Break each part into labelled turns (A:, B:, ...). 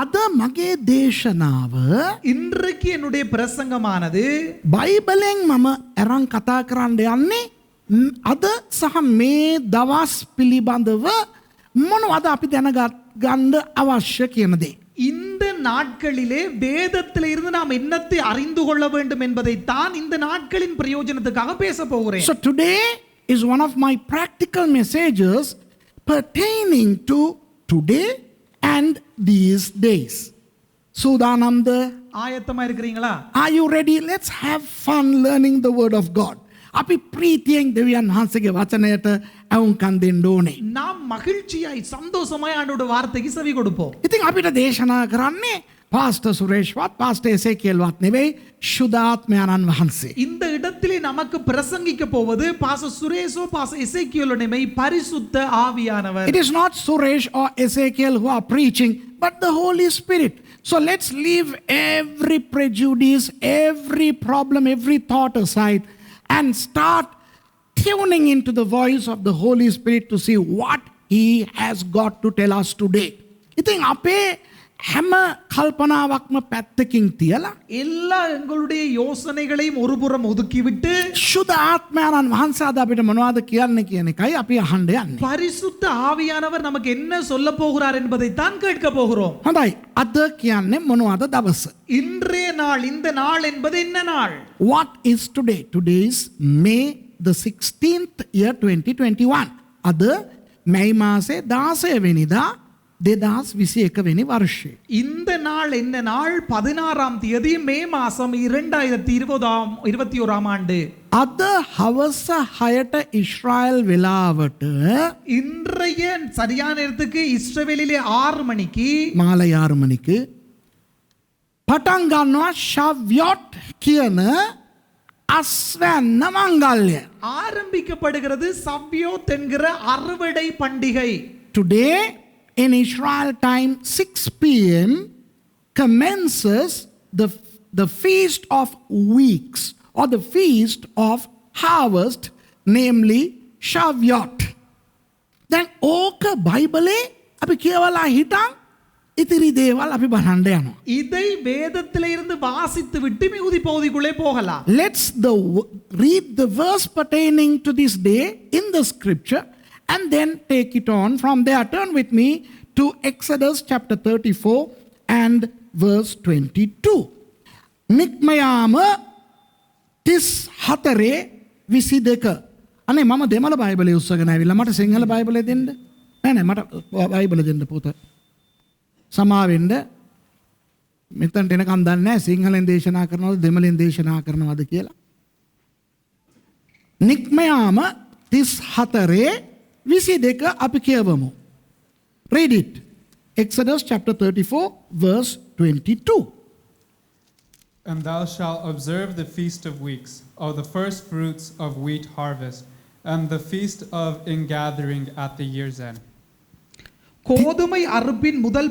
A: අද මගේ දේශනාව
B: இன்றைக்கு என்னுடைய பிரசங்கமானது
A: බයිබලෙන් මම අරන් කතා කරන්න යන්නේ අද සහ මේ දවස් පිළිබඳව මොනවද අපි දැනගන්න අවශ්‍ය කියන දේ.
B: இந்த நாட்களிலே வேதத்தில் இருந்து நாம் என்னத்தை அறிந்து கொள்ள வேண்டும் என்பதைத்தான் இந்த நாட்களின் பிரயோஜனத்துக்காக பேச போகிறேன்.
A: So today is one of my practical messages pertaining to today and these days. සූදානම්ද?
B: ஆயத்தமா இருக்கிறீங்களா?
A: Are you ready? Let's have fun learning the word of God. අපි ප්‍රීතියෙන් දෙවියන් වහන්සේගේ වචනයට ඇවුම්කන් දෙන්න ඕනේ.
B: நாம் மகிழ்ச்சியாய் சந்தோஷமாய் ஆண்டவருடைய வார்த்தைக்கு செவி கொடுப்போம்.
A: ඉතින් අපිට දේශනා කරන්නේ පාස්ටර් සුරේෂ්වත් පාස්ටර් එසේකියල්වත් නෙවෙයි ශුද්ධාත්මයන්න් වහන්සේ.
B: இந்த இடத்திலே நமக்கு பிரசங்கிக்க போவது பாஸ்டர் சுரேஷோ பாஸ்டர் எசேக்கியேலோ நெமை பரிசுத்த ஆவியானவர்.
A: It is not Suresh or Ezekiel who are preaching, but the Holy Spirit. So let's leave every prejudice, every problem, every thought aside and start tuning into the voice of the Holy Spirit to see what He has got to tell us today. ඉතින් අපේ හැම කල්පනාවක්ම පැත්තකින් තියලා
B: எல்லா எங்களுடைய யோசனைகளையும் ஒருபுறம் ஒதுக்கிவிட்டு
A: ශුද්ධ ආත්මයන්න් වහන්සේ අද අපිට මොනවද කියන්නේ කියන එකයි අපි අහන්න යන්නේ.
B: பரிசுத்த ஆவியானவர் நமக்கு என்ன சொல்ல போகிறார் என்பதை தான் கேட்க போகிறோம்.
A: හොඳයි. අද කියන්නේ මොනවද දවස?
B: இன்றைய நாள், இந்த நாள் என்பது என்ன நாள்?
A: What is today? Today is May the 16th year 2021. අද මැයි මාසේ 16 වෙනිදා 2021 වෙනි වර්ෂය.
B: இந்த நாள் என்ன நாள்? 16ஆம் தேதி மே மாசம் 2021ஆம் ஆண்டு.
A: අද හවස 6ට ඉස්රායල් වෙලාවට
B: இன்றைய சரியான நேரத்துக்கு இஸ்ரவேலிலே 6 மணிக்கு
A: මාලය 6 මணிக்கு පටන් ගන්නවා ශව්‍යොට් කියන අස්වැන්න මංගල්‍ය.
B: ஆரம்பிக்கப்படுகிறது சவ்யோத் என்கிற அறுவடை பண்டிகை.
A: Today in Israel time 6 p.m. commences the feast of weeks or the feast of harvest, namely Shavuot. දැන් ඕක බයිබලේ අපි කියවලා හිටන් ඉතිරි දේවල් අපි බලන්න යනවා.
B: இதை வேதத்திலே இருந்து வாசித்து விட்டு மிகுதி பகுதிக்குள்ளே போகலாம்.
A: Let's read the verse pertaining to this day in the scripture and then take it on from there. Turn with me to Exodus chapter 34 and verse 22. නික්මයාම 34:22. අනේ මම දෙමළ බයිබලයේ උස්සගෙන ආවිල්ලා මට සිංහල බයිබලය දෙන්න. නෑ මට බයිබලය දෙන්න පුත. සමාවෙන්න මෙතනට එනකම් දන්නේ නැහැ සිංහලෙන් දේශනා කරනවද දෙමළෙන් දේශනා කරනවද කියලා. නික්මයාම 34:22 අපි කියවමු. Read it. Exodus chapter 34 verse 22.
C: And thou shalt observe the feast of weeks, of the first fruits of wheat harvest, and the feast of ingathering at the year's end.
B: கோதுமை அறுப்பின் முதல்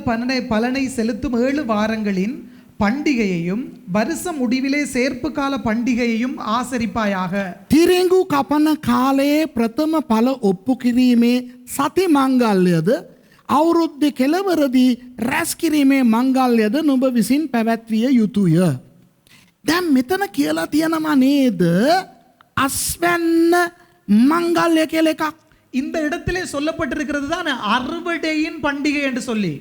B: பலனை செலுத்தும் 7 வாரங்களின் பண்டிகையையும் வருஷ முடிவிலே சேர்ப்பு கால பண்டிகையையும் ஆசரிப்பாயாக.
A: තිරිඟු කපන කාලයේ ප්‍රථම ඵල ඔප්පු කිරීමේ සති මංගල්‍යද අවුරුද්දේ කෙළවරදී රැස් කිරීමේ මංගල්‍යද නුඹ විසින් පැවැත්විය යුතුය. දැන් මෙතන කියලා තියෙනවා නේද අස්වැන්න මංගල්‍ය කියලා එකක්.
B: இந்த இடத்திலே சொல்லப்பட்டிருக்கிறது தான் அறுவடையின் பண்டிகை என்று சொல்லி.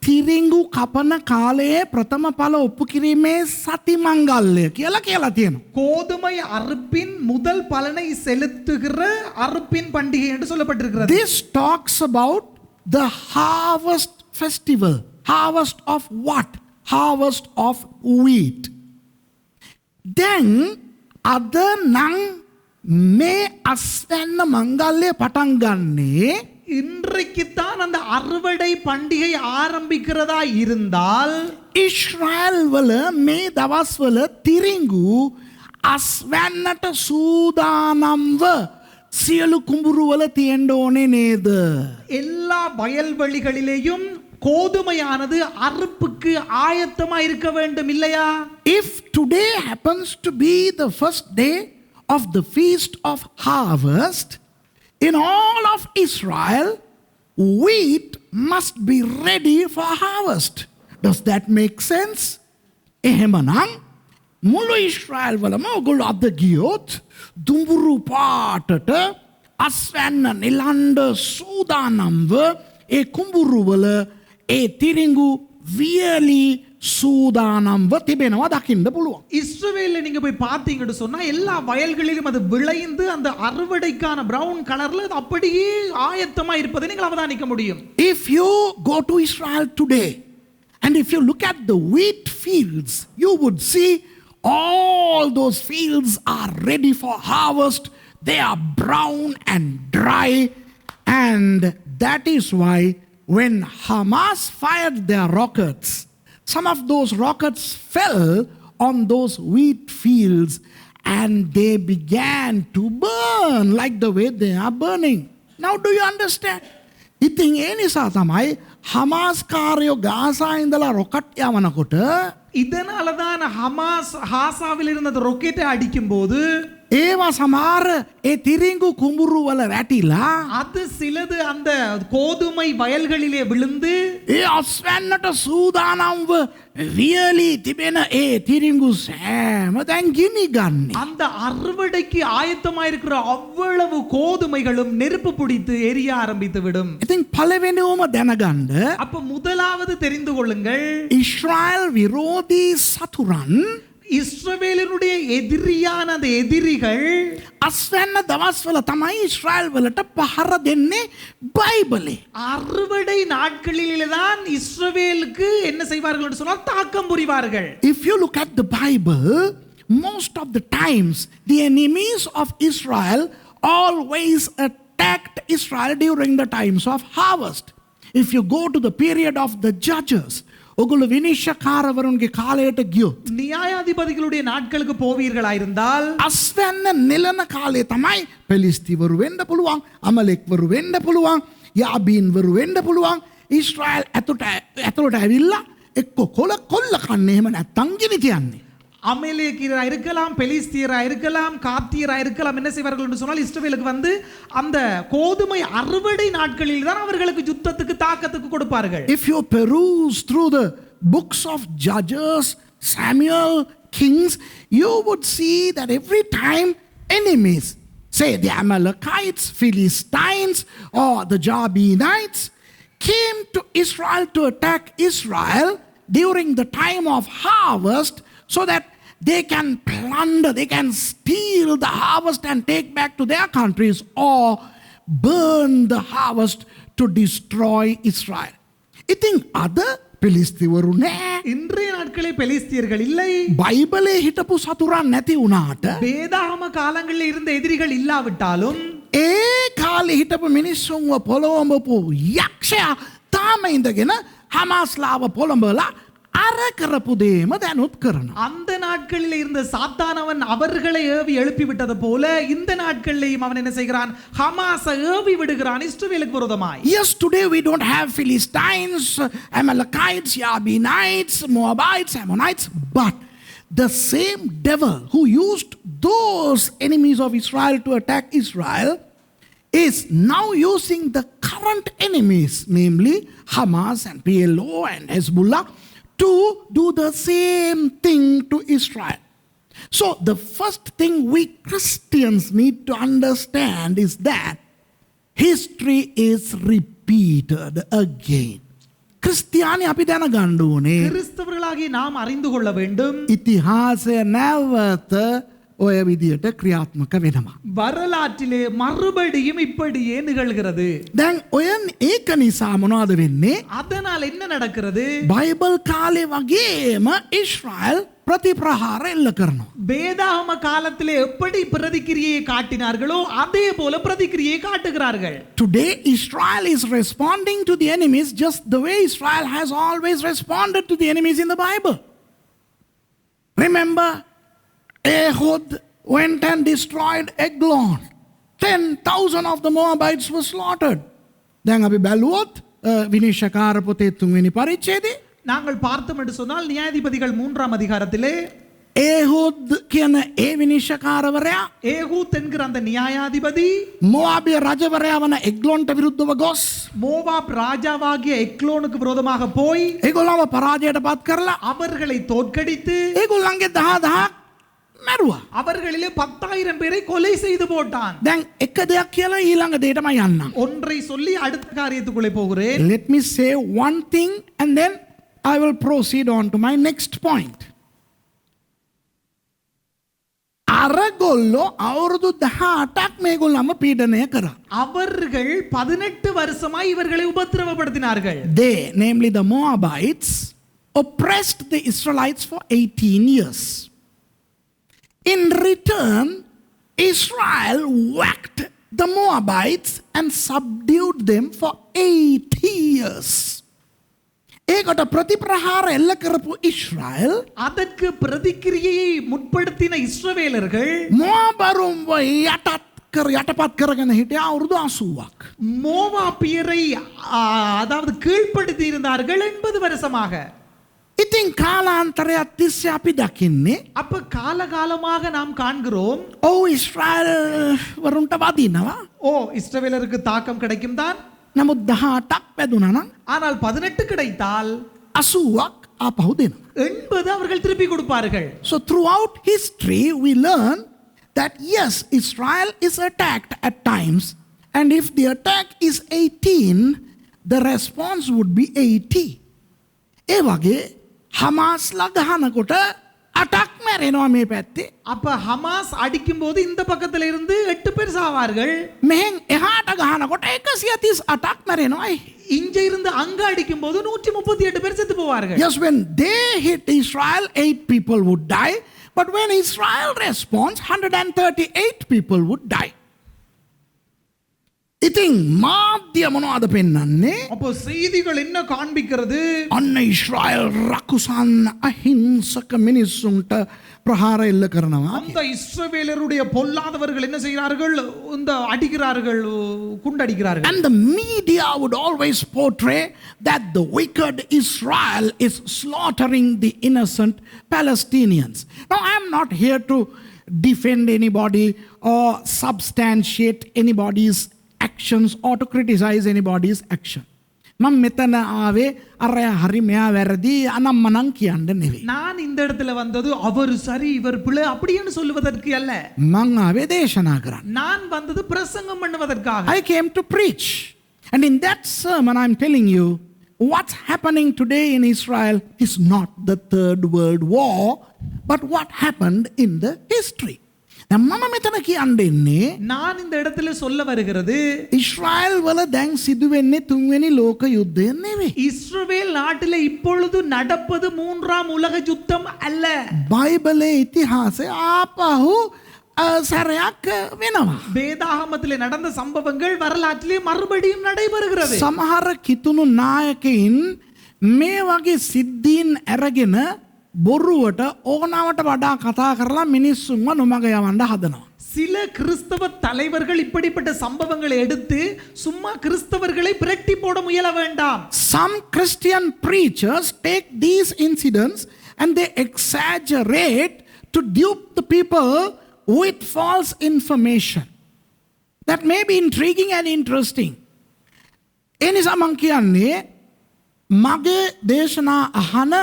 A: තිරිඟු කපන කාලයේ ප්‍රථම ඵල ඔප්පු කිරීමේ සති මංගල්‍ය කියලා තියෙනවා.
B: கோதுமை அறுப்பின் முதல் பலனை செலுத்துகிற அறுப்பின் பண்டிகை என்று சொல்லப்பட்டிருக்கிறது.
A: This talks about the harvest festival. Harvest of what? Harvest of wheat. Then අද නම් මේ අස්වැන්න මංගල්‍ය පටන් ගන්නේ
B: இன்றைக்குத்தான் அந்த அறுவடை பண்டிகை ஆரம்பிக்கிறதா இருந்தால்
A: ඉස්රායල් වල මේ දවස්වල තිරිඟු අස්වැන්නට සූදානම්ව සියලු කුඹුරු වල තියෙන්න ඕනේ නේද?
B: எல்லா வயல்வெளிகளிலேயும் கோதுமையானது அறுப்புக்கு ஆயத்தமா இருக்க வேண்டும் இல்லையா?
A: If today happens to be the first day of the feast of harvest in all of Israel, wheat must be ready for harvest. Does that make sense? එහෙමනම් මුළු ඊශ්‍රායල් වලම ඔගොල්ලෝ අද ගියොත් දුඹුරු පාටට අස්වැන්න නිලන්ඩ සූදානම්ව ඒ කුඹුරු වල ඒ තිරිඟු වියලි சூதானම්ව තිබෙනවා දකින්න පුළුවන්.
B: இஸ்ரவேல்ல நீங்க போய் பார்த்தீங்கன்னு சொன்னா எல்லா வயல்களிலும் அது விளைந்து அந்த அறுவடைக்கான பிரவுன் கலர்ல அது அப்படியே ஆயத்தமா இருப்பதை நீங்கள் அவதானிக்க முடியும்.
A: If you go to Israel today and if you look at the wheat fields, you would see all those fields are ready for harvest. They are brown and dry, and that is why when Hamas fired their rockets, some of those rockets fell on those wheat fields and they began to burn like the way they are burning. Now do you understand? ඉතින් ඒ නිසා තමයි Hamas කාරයෝ Gaza ඉඳලා rocket යවනකොට
B: இதனால தான் Hamas ஹாசாவில் இருந்த அந்த ரொக்கெட்டை அடிக்கும் போது
A: ඒවා සමහර ඒ තිරිංගු කුඹුරු වල වැටිලා
B: அது சிலது அந்த கோதுமை வயல்களிலே விழுந்து
A: ඒ අස්වැන්නට සූදානම්ව වියලි තිබෙන ඒ තිරිංගු සෑම දැන් ගිනි ගන්නේ.
B: அந்த அறுவடைக்கு ஆயத்தமா இருக்கிற அவ்வளவு கோதுமைகளும் நெருப்பு பிடித்து எரிய ஆரம்பித்து விடும்.
A: ඉතින් පළවෙනිවම දැනගන්න
B: அப்ப முதலாவது தெரிந்து கொள்ளுங்கள்,
A: ඊශ්‍රායල් විරෝධී සතුරන්
B: இஸ்ரவேலினுடைய எதிரியான அந்த எதிரிகள்
A: අස්වැන්න දවස්වල තමයි ඊශ්‍රායල් වලට පහර දෙන්නේ බයිබලේ.
B: அறுவடை நாட்களிலே தான் இஸ்ரவேலுக்கு என்ன செய்வார்கள் என்று சொன்னால் தாக்கம் புரிவார்கள்.
A: If you look at the Bible, most of the times the enemies of Israel always attacked Israel during the times of harvest. If you go to the period of the Judges, ඔගොල්ලෝ විනිශ්චයකාරවරුන්ගේ කාලයට ගියොත්
B: நியாயாதிபதிகளுடைய நாட்களுக்கு போவீர்களாயிருந்தால்
A: අස්වැන්න නෙලන කාලේ තමයි පෙලිස්තිවරු වෙන්න පුළුවන්, අමලෙක්වරු වෙන්න පුළුවන්, යාබීන්වරු වෙන්න පුළුවන්. ඊශ්‍රායල් ඇතුළට ඇවිල්ලා එක්ක කොල්ල කන්නේ එහෙම නැත්තම් ගිනි තියන්නේ.
B: அமலேக்கியரா இருக்கலாம், பெலிஸ்தியரா இருக்கலாம், காத்தியரா இருக்கலாம். என்ன செய்வார்கள் என்று சொன்னால் இஸ்ரவேலுக்கு வந்து அந்த கோதுமை அறுவடை நாட்களில் தான் அவர்களுக்கு யுத்தத்துக்கு தாக்கத்துக்கு கொடுப்பார்கள்.
A: If you peruse through the books of Judges, Samuel, Kings, you would see that every time enemies, say the Amalekites, Philistines, or the Jabinites, came to Israel to attack Israel during the time of harvest, so that they can plunder, they can steal the harvest and take back to their countries or burn the harvest to destroy Israel. ඉතින් අද පෙලිස්තිවරු නෑ.
B: இன்றைய நாட்களே பெலிஸ்தியர்கள் இல்லை.
A: බයිබලේ හිටපු සතුරන් නැති වුණාට
B: வேதாகம காலங்களில் இருந்த எதிரிகள் இல்லாவிட்டாலும்
A: ඒ කාලේ හිටපු මිනිස්සුන්ව පොළොවඹපු යක්ෂයා තාම ඉඳගෙන හමාස්ලාව පොළඹලා අර කරපු දේම දැනුත් කරනවා.
B: அந்த நாட்களில் இருந்த சாத்தானவன் அவர்களை ஏவி எழுப்பி விட்டது போல இந்த நாட்களிலேயும் அவன் என்ன செய்கிறான்? ஹமாஸை ஏவி விடுகிறான் இஸ்ரவேலுக்கு விரோதமாய்.
A: Yes, today we don't have Philistines, Amalekites, Jabinites, Moabites, Ammonites, but the same devil who used those enemies of Israel to attack Israel is now using the current enemies, namely Hamas and PLO and Hezbollah, to do the same thing to Israel. So the first thing we Christians need to understand is that history is repeated again. ක්‍රිස්තියානි අපි දැනගන්න ඕනේ
B: கிறிஸ்தவர்களாகிய நாம் அறிந்து கொள்ள வேண்டும்,
A: ඉතිහාසය නැවත ඔය විදියට ක්‍රියාත්මක වෙනවා.
B: வரலாற்றிலே மறுபடியும் இப்படியே நிகழ்கிறது.
A: දැන් ඔය ඒක නිසා මොනවද වෙන්නේ?
B: அதனால் என்ன நடக்கிறது?
A: බයිබල් කාලේ වගේම ඊශ්‍රායල් ප්‍රතිප්‍රහාර එල්ල කරනවා.
B: வேதாகம காலத்திலே எப்படி பிரதிக்கிரியை காட்டினார்களோ அதே போல பிரதிக்கிரியை காட்டுகிறார்கள்.
A: Today Israel is responding to the enemies just the way Israel has always responded to the enemies in the Bible. Remember, Ehud went and destroyed Eglon. 10,000 of the Moabites were slaughtered. දැන් අපි බැලුවොත් විනිශ්චයකාර පොතේ 3 වෙනි පරිච්ඡේදයේ
B: நாங்கள் பார்த்தோம் என்று சொன்னால் நியாயாதிபதிகள் 3ஆம் அதிகாரத்திலே
A: ඒහුද් කියන ඒ විනිශ්චයකාරවරයා
B: ஏகூத் என்கிற அந்த நியாயாதிபதி
A: මොආබිය රජවරයා වන එග්ලොන්ට විරුද්ධව ගොස්
B: மோவாப் ராஜாவாகிய எக்லோனுக்கு விரோதமாக போய்
A: ඒගොල්ලව පරාජයට පත් කරලා
B: அவர்களை தோற்கடித்து
A: ඒගොල්ලන්ගේ 10000ක් මැරුවා.
B: அவர்களிலே 10,000 பேரை கொலை செய்து போட்டான்.
A: දැන් එක දෙයක් කියලා ඊළඟ දෙයටම යන්නම්.
B: ஒன்றை சொல்லி அடுத்த காரியத்துக்குள்ளே போகிறேன்.
A: Let me say one thing and then I will proceed on to my next point. අරගොල්ලෝ අවුරුදු 18ක් මේගොල්ලම පීඩනය කරා.
B: அவர்கள் 18 வருஷமாய் இவர்களை உபத்திரவப்படுத்தினார்கள்.
A: They, namely the Moabites, oppressed the Israelites for 18 years. In return, Israel whacked the Moabites and subdued them for 80 years. ඒකට ප්‍රතිප්‍රහාර එල්ල කරපු ඉස්රායල්
B: அதற்கு பிரதிக்கிரியையை முற்படுத்தின இஸ்ரவேலர்கள்
A: මොාබරුන්ව යටපත් කරගෙන හිටියා අවුරුදු 80ක්.
B: மோவாபியரை அதாவது கீழ்ப்படுத்தி இருந்தார்கள் 80 வருஷமாக.
A: ඉතින් කාලාන්තරයක් තිස්සේ අපි දකින්නේ
B: அப்ப காலகாலமாக நாம் காண்கிறோம்
A: ඉස්රායල් වරුන්ට වදිනවා.
B: இஸ்ரவேலருக்கு தாக்கம் கிடைக்கும் தான்.
A: නමුත් 18ක් වැදුනා නම්
B: ஆனால் 18 கிடைத்தால்
A: 80ක් ආපහු දෙනවා.
B: 80 அவர்கள் திருப்பி கொடுப்பார்கள்.
A: So throughout history we learn that yes, Israel is attacked at times, and if the attack is 18, the response would be 80. ඒ වගේ හමාස්ලා ගහනකොට 8ක් මැරෙනවා මේ පැත්තේ.
B: அப்ப ஹமாஸ் அடிக்கும் போது இந்த பக்கத்துல இருந்து 8 பேர் சாவார்கள்.
A: මෙහෙන් එහාට ගහනකොට 138ක් මැරෙනවා.
B: இங்க இருந்து அங்க அடிக்கும் போது 138 பேர் செத்து போவார்கள்.
A: Yes, when they hit Israel, 8 people would die. But when Israel responds, 138 people would die. ඉතින් මාධ්‍ය මොනවද පෙන්වන්නේ?
B: அப்போ செய்திகள் என்ன காண்பிக்கிறது?
A: අන්න ඉස්රායල් රකුසන් අහිංසක මිනිස්සුන්ට ප්‍රහාර එල්ල කරනවා.
B: அந்த இஸ்ரவேலருடைய பொல்லாதவர்கள் என்ன செய்கிறார்கள்? இந்த அடிக்கிறார்கள், குண்டடிக்கிறார்கள்.
A: And the media would always portray that the wicked Israel is slaughtering the innocent Palestinians. Now I am not here to defend anybody or substantiate anybody's actions or to criticize anybody's action. මම මෙතන ආවේ අරය හරි මෙයා වැරදි අනම්මනම් කියන්න නෙවෙයි.
B: நான் இந்த இடத்துல வந்தது அவர் சரி இவர் பிழை அப்படின்னு சொல்லுவதற்கு அல்ல.
A: මං ආවේ දේශනා කරන්න.
B: நான் வந்தது பிரசங்கம் பண்ணுவதற்காக.
A: I came to preach. And in that sermon I'm telling you what's happening today in Israel is not the Third World War, but what happened in the history. මම මෙතන කියන්නේ
B: நான் இந்த இடத்துல சொல்ல வருகிறது
A: ඉස්රායල් වල දැන් සිදුවෙන්නේ තුන්වෙනි ලෝක යුද්ධය නෙවෙයි.
B: இஸ்ரவேல் நாட்டிலே இப்பொழுது நடப்பது மூன்றாம் உலக யுத்தம் அல்ல.
A: බයිබලයේ ඉතිහාසය ආපහු සැරයක් වෙනවා.
B: வேதாகமத்திலே நடந்த சம்பவங்கள் வரலாற்றிலே மறுபடியும் நடைபெறுகிறது.
A: සමහර කිතුණු නායකයින් මේ වගේ සිද්ධීන් අරගෙන බොරුවට ඕනවට වඩා කතා කරලා මිනිස්සුන්ව නොමග යවන්න හදනවා.
B: சில கிறிஸ்தவ தலைவர்கள் இப்படிப்பட்ட சம்பவங்களை எடுத்து சும்மா கிறிஸ்தவர்களை பிரட்டி போட முயல வேண்டாம்.
A: Some Christian preachers take these incidents and they exaggerate to dupe the people with false information. That may be intriguing and interesting. එනිසා මං කියන්නේ මගේ දේශනා අහන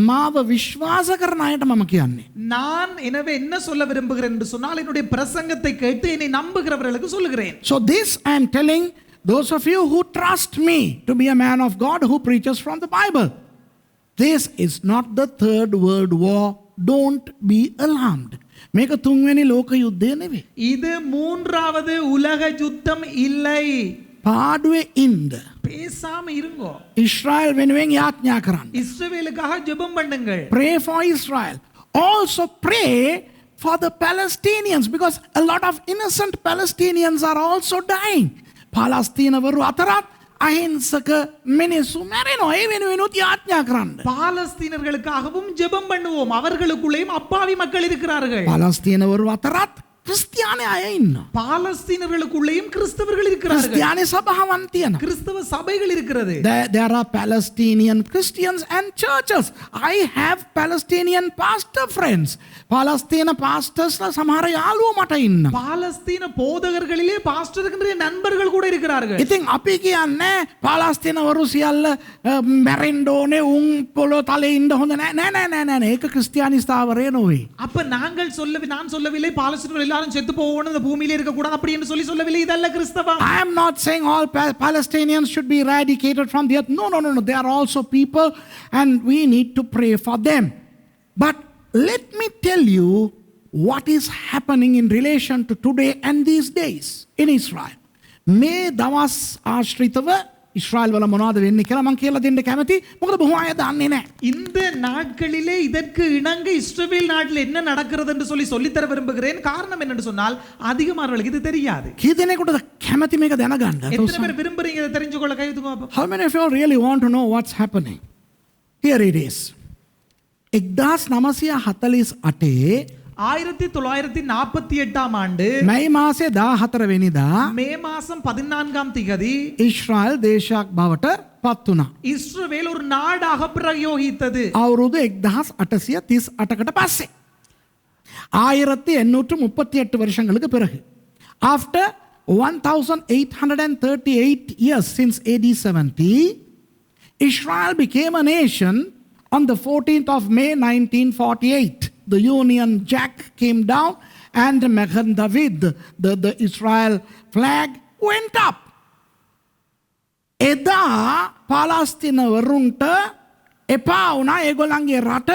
A: මාව විශ්වාස කරන අයට මම කියන්නේ.
B: நான் எனவே என்ன சொல்ல விரும்புகிறேன் என்று சொன்னால் என்னுடைய பிரசங்கத்தை கேட்டு என்னை நம்புகிறவர்களுக்கு சொல்லுகிறேன்.
A: So this I am telling those of you who trust me to be a man of God who preaches from the Bible. This is not the Third World War. Don't be alarmed. මේක තුන්වෙනි ලෝක යුද්ධය නෙවෙයි.
B: இது மூன்றாவது உலக யுத்தம் இல்லை.
A: පාඩුවේ ඉන්න.
B: பேசாம இருங்கோ.
A: ඉස්රායල් වෙනුවෙන් යාඥා කරන්න.
B: இஸ்ரவேலுக்காக ஜெபம் பண்ணுங்கள்.
A: Pray for Israel. Also pray for the Palestinians because a lot of innocent Palestinians are also dying. පාලස්තීනවරු අතරත් අහිංසක මිනිස්සු මැරෙනවා. ඒ වෙනුවෙනුත් යාඥා කරන්න.
B: பாலஸ்தீனர்களுக்காகவும் ஜெபம் பண்ணுவோம். அவர்களுக்குள்ளேயும் அப்பாவி மக்கள் இருக்கிறார்கள்.
A: පාලස්තීනවරු අතරත් ක්‍රිස්තියානි අය ඉන්නවා.
B: பாலஸ்தீனர்களுக்குள்ளேயும் கிறிஸ்தவர்கள் இருக்கிறார்கள்.
A: ක්‍රිස්තියානි සභාවන් තියෙනවා.
B: கிறிஸ்தவ சபைகள் இருக்கிறது.
A: There are Palestinian Christians and churches. I have Palestinian pastor friends. පාලස්තීන pastors සමහර යාළුවෝ මට ඉන්නවා.
B: பாலஸ்தீன போதகர்களிலே பாஸ்டர்கள் நண்பர்கள் கூட இருக்கிறார்கள்.
A: ඉතින් අපි කියන්නේ පාලස්තීනවරු සියල්ල මැරෙන්න ඕනේ උන් පොළොව තලේ ඉන්න හොඳ නැහැ. නෑ. ඒක ක්‍රිස්තියානි ස්ථාවරය නෙවෙයි.
B: அப்ப நான் சொல்லவில்லை பாலஸ்தீனர்கள் எல்லாரும் செத்து போகணும் இந்த பூமியிலே இருக்க கூடாது அப்படி என்று சொல்லவில்லை. இதல்ல கிறிஸ்தவம்.
A: I am not saying all Palestinians should be eradicated from the earth. No. They are also people and we need to pray for them. But let me tell you what is happening in relation to today and these days in Israel. මේ දවස් ආශ්‍රිතව ඉස්රායල් වල මොනවද වෙන්නේ කියලා මම කියලා දෙන්න කැමතියි. මොකද බොහෝ අය දන්නේ නැහැ.
B: இந்த நாட்களிலே இதற்கு இணங்க இஸ்ரவேல் நாட்டில் என்ன நடக்கிறது என்று சொல்லித்தர விரும்புகிறேன். காரணம் என்னன்னு சொன்னால் அதிகமானவர்களுக்கு இது தெரியாது.
A: කී දෙනෙකුටද කැමති මේක දැනගන්න?
B: எத்தனை பேர் விரும்புறீங்க இதை தெரிஞ்சுக்கொள்ள கை தூக்குங்க பாப்போம்.
A: How many of you really want to know what's happening? Here it is. 1948
B: 1948 ஆண்டு
A: මැයි මාසේ 14 වෙනිදා
B: மே மாதம் 14ஆம் திகதி
A: ඉස්රායල් දේශයක් බවට පත් වුණා.
B: இஸ்ரவேல் ஒரு நாடாக பிரயோகித்தது.
A: අවුරුදු 1838කට පස්සේ 1838 வருஷங்களுக்கு பிறகு after 1838 years since AD 70 Israel became a nation on the 14th of May 1948. The Union Jack came down and Magen David, the Israel flag went up. එදා පාලස්තීනවරුන්ට එපා වුණා ඒගොල්ලන්ගේ රට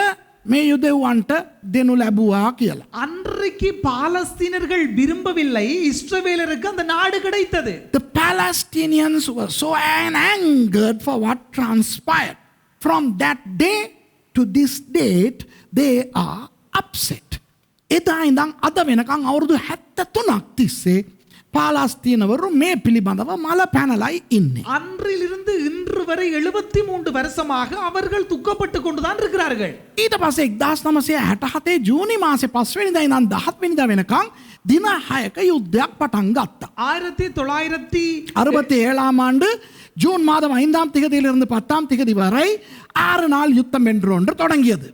A: මේ යුදෙව්වන්ට දෙනු ලැබුවා කියලා.
B: அன்றைக்கு பாலஸ்தீனர்கள் விரும்பவில்லை, இஸ்ரவேலருக்கு அந்த நாடு கிடைத்தது.
A: The Palestinians were so angered for what transpired. From that day to this date, they are upset. එදා ඉඳන් අද වෙනකන් අවුරුදු 73ක් තිස්සේ பாலஸ்தீனவரும் මේ පිළිබඳව මල පැනලයි ඉන්නේ.
B: அன்றிலிருந்து இன்று வரை 73 வருஷமாக அவர்கள் துக்கப்பட்டு கொண்டுதான் இருக்கிறார்கள்.
A: ඊට පස්සේ 1967 ජූනි මාසේ 5 වෙනිදා ඉඳන් 17 වෙනිදා වෙනකන් දින 6ක යුද්ධයක් පටන් ගත්තා. 1967 ஆண்டு ஜூன் மாதம் 5ஆம் திகதியிலிருந்து 10ஆம் திகதி வரை 6 நாள் யுத்தம் என்று ஒன்று தொடங்கியது.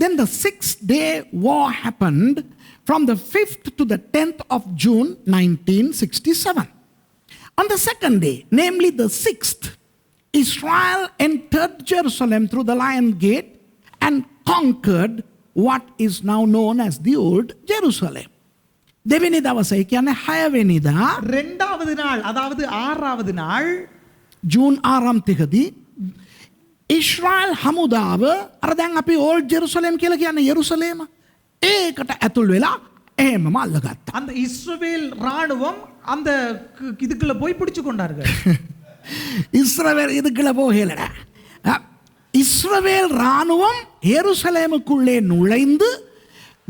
A: Then the 6-day war happened from the 5th to the 10th of June 1967. On the second day, namely the 6th, Israel entered Jerusalem through the Lion Gate and conquered what is now known as the Old Jerusalem. දෙවෙනි දවසේ කියන්නේ 6 වෙනිදා
B: இரண்டாவது நாள் அதாவது 6வது நாள்
A: June 6 තිකදී ඉස්රායල් හමුදාව අර දැන් අපි ඕල්ඩ් ජෙරුසලම් කියලා කියන්නේ යෙරුසලේම ඒකට ඇතුල් වෙලා එහෙමම අල්ලගත්තා.
B: அந்த இஸ்ரவேல் ராணுவம் அந்த இதுக்குள்ள போய் பிடிச்சு கொண்டார்கள்.
A: இஸ்ரவேல் இதுக்குள்ள போகலடா. இஸ்ரவேல் ராணுவம் யெருசலேமுக்குள்ளே நுழைந்து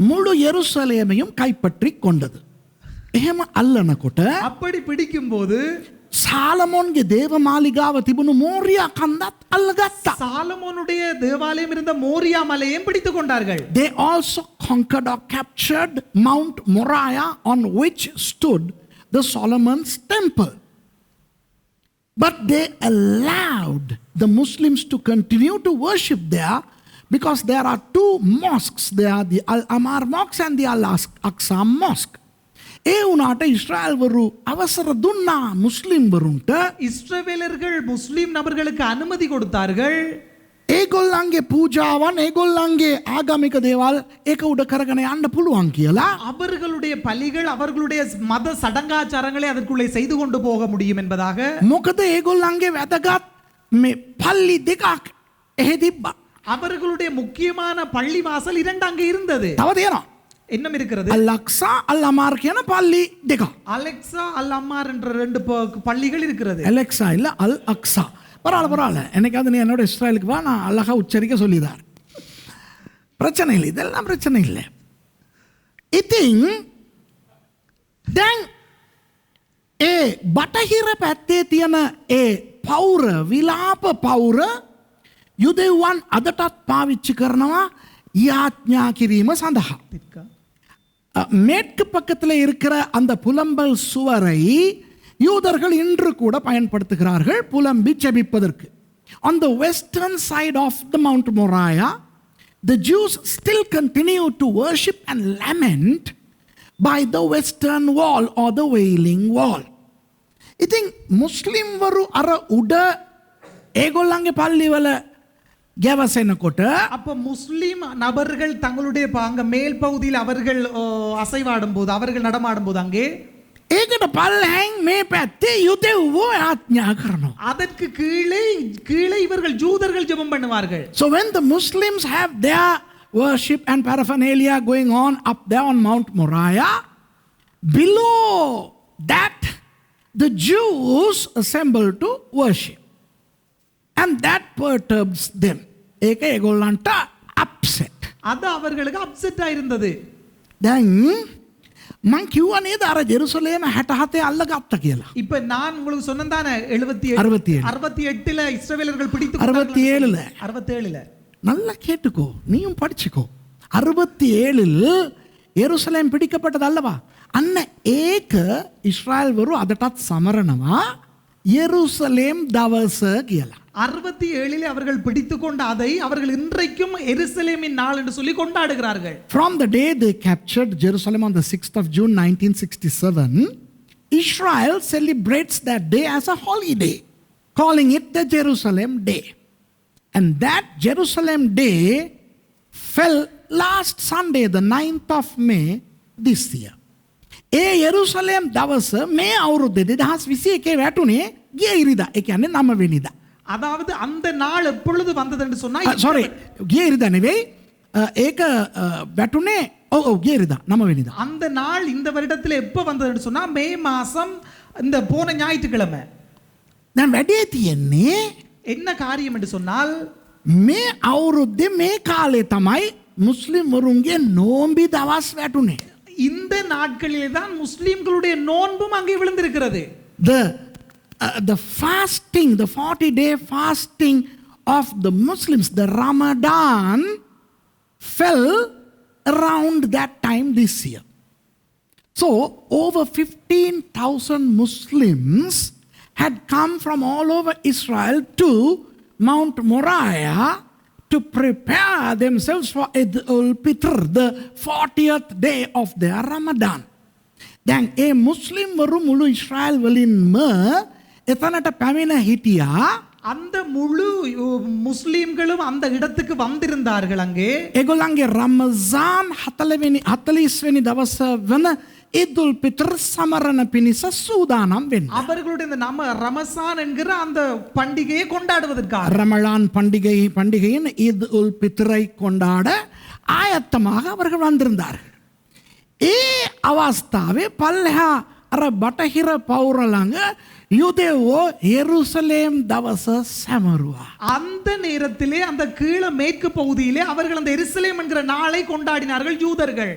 A: முழு யெருசலேமையும் கைப்பற்றிக் கொண்டது. එහෙම අල්ලනකොට
B: அப்படி பிடிக்கும்போது
A: சாலமோன்ගේ දේව මාලිගාව තිබුණු මෝරියා කන්දත් අල්ලගත්තා.
B: சாலமோனுடைய தேவாலயம் இருந்த மோரியா மலையையும் பிடித்துக் கொண்டார்கள்.
A: They also conquered or captured Mount Moriah on which stood the Solomon's temple. But they allowed the Muslims to continue to worship there because there are two mosques. There are the Al-Amar Mosque and the Al-Aqsa Mosque. ඒ වුණාට ඉස්රායල් වරු අවසර දුන්නා මුස්ලිම් වරුන්ට
B: இஸ்ரவேலர்கள் முஸ்லிம் நபர்களுக்கு அனுமதி கொடுத்தார்கள்.
A: ඒගොල්ලන්ගේ පූජාවන් ඒගොල්ලන්ගේ ආගමික දේවල් ඒක උඩ කරගෙන යන්න පුළුවන් කියලා.
B: அவர்களுடைய பலிகள் அவர்களுடைய மத சடங்காச்சாரங்களை அதற்குள்ளே செய்து கொண்டு போக முடியும் என்பதாக.
A: මොකද ඒගොල්ලන්ගේ වැදගත් මේ පල්ලි දෙකක් එහෙ තිබ්බා.
B: அவர்களுடைய முக்கியமான பள்ளி வாசல் 2 அங்கே இருந்தது.
A: තව තියෙනවා.
B: என்ன இருக்கிறது?
A: அல்-அக்ஸா அல்-அமார் කියන පල්ලි දෙක.
B: அலெக்சா அல்-அமார் என்ற 2 பள்ளிகள் இருக்கிறது.
A: அலெக்ஸா இல்ல அல்-அக்ஸா. பரவாயில்ல என்னைக்காவது நீ என்னோட இஸ்ரேலுக்கு வா நான் அழகா உச்சரிக்க சொல்லிதார். பிரச்சனை இல்லை இதெல்லாம் பிரச்சனை இல்லை. ඉතින් දැන් ඒ බටහිර පැත්තේ තියෙන ඒ පෞර විලාප පෞර යුදෙව්වන් අදටත් පාවිච්චි කරනවා යාඥා කිරීම සඳහා. மேற்கு பக்கத்தில் இருக்கிற அந்த புலம்பல் சுவரை யூதர்கள் இன்று கூட பயன்படுத்துகிறார்கள் புலம்பி ஜெபிப்பதற்கு. On the western side of the Mount Moriah, the Jews still continue to worship and lament by the western wall or the wailing wall. ඉතින් මුස්ලිම් වරු අර උඩ ඒගොල්ලන්ගේ පල්ලිවල ගැවසෙනකොට
B: அப்ப முஸ்லிம் நபர்கள் தங்களுடைய அங்க மேல் பகுதியில் அவர்கள் அசைவாடும் போது அவர்கள் நடமாடும் போது அங்கே
A: ඒකට පල්ලෙන් මේ පැත්තේ යුදෙව්වෝ ආඥා කරනවා.
B: அதற்கு கீழே இவர்கள் ஜூதர்கள் ஜெபம் பண்ணுவார்கள்.
A: So when the Muslims have their worship and paraphernalia going on up there on Mount Moriah, below that the Jews assemble to worship. And that perturbs them. ඒක ඒගොල්ලන්ට upset.
B: அது அவர்களுக்கு அப்செட் ஆயிருந்தது.
A: දැන් මං කිව්වා නේද අර ජෙරුසලේම 67 අල්ලගත්ත කියලා.
B: இப்ப நான் உங்களுக்கு சொன்னதானே 68ல இஸ்ரவேலர்கள் பிடித்து 67ல
A: நல்லா கேட்டுக்கோ நீயும் படிச்சுக்கோ. 67ல் எருசலேம் பிடிக்கப்பட்டது அல்லவா? අන්න ඒක ඉස්රායල් වරු අදටත් සමරනවා எருசலேம் දවස කියලා.
B: 67ல் அவர்கள் பிடித்துக்கொண்ட அதை அவர்கள் இன்றைக்கும் எருசலேமின் நாள் என்று சொல்லி கொண்டாடுகிறார்கள்.
A: From the day they captured Jerusalem on the 6th of June 1967, Israel celebrates that day as a holiday, calling it the Jerusalem Day. And that Jerusalem Day fell last Sunday, the 9th of May this year. ඒ යෙරුසලම් දවස මේ අවුරුද්දේ 2021 වැටුනේ ගිය ඉරිදා. ඒ කියන්නේ 9 වෙනිදා.
B: அதாவது அந்த நாள் எப்பொழுது வந்தது என்று சொன்னா
A: sorry ගිය ඉරිදා නෙවෙයි ඒක වැටුනේ ඔව් ගිය ඉරිදා 9 වෙනිදා.
B: அந்த நாள் இந்த வருடத்தில் எப்ப வந்தது என்று சொன்னா மே மாசம் இந்த போன ஞாயிற்றுக்கிழமை.
A: දැන් වැඩේ තියෙන්නේ
B: என்ன காரியம் என்று சொன்னால்
A: මේ අවුරුද්දේ මේ කාලේ තමයි මුස්ලිම් වරුන්ගේ නෝම්බි දවස් වැටුනේ.
B: இந்த நாட்களிலே தான் முஸ்லிம்களுடைய நோன்பும் அங்கே விழுந்திருக்கிறது.
A: The fasting, the 40-day fasting of the Muslims, the Ramadan, fell around that time this year. So over 15,000 Muslims had come from all over Israel to Mount Moriah to prepare themselves for Eid al-Fitr, the 40th day of their Ramadan. දැන් ඒ මුස්ලිම් වරු මුළු ඉස්රායල් වලින්ම එතනට පැමිණ හිටියා.
B: அந்த முழு முஸ்லிம்களும் அந்த இடத்துக்கு வந்திருந்தார்கள் அங்கே.
A: ඒගොල්ලන්ගේ රමසාන් 40 වෙනි දවස වන ஈதுல் பித்ர் சமரண பினிச சூதானம் வென்ற
B: அவர்களுடைய இந்த நாம ரமசான் என்கிற அந்த பண்டிகையை கொண்டாடுவதற்காக
A: ரமலான் பண்டிகையின் ஈதுல் பித்ரை கொண்டாட ஆயத்தமாக அவர்கள் வந்திருந்தார்கள். ඒ අවස්ථාවේ පල්ලෙහා අර බටහිර පවුර ළඟ யூதேவோ எருசலேம் දවස සැමරුවා.
B: அந்த நேரத்திலே அந்த கீழ மேற்கு பகுதியிலே அவர்கள் அந்த எருசலேம் என்கிற நாளை கொண்டாடினார்கள் யூதர்கள்.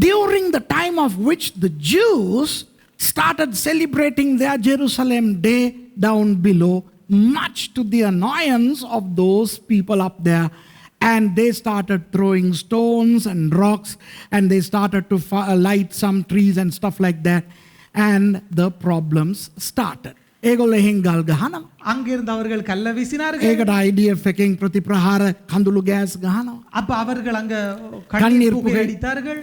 A: During the time of which the Jews started celebrating their Jerusalem day down below, much to the annoyance of those people up there. And they started throwing stones and rocks, and they started to light some trees and stuff like that. And the problems started. ඒගොල්ලෝ එහෙන් ගල් ගහනවා.
B: அங்கிருந்து அவர்கள் கல்ல வீசினார்கள்.
A: ඒකට IDF එකෙන් ප්‍රතිප්‍රහාර කඳුළු ගෑස් ගහනවා.
B: அப்ப அவர்கள் அங்க கண்ணீர் புகை அடித்தார்கள்.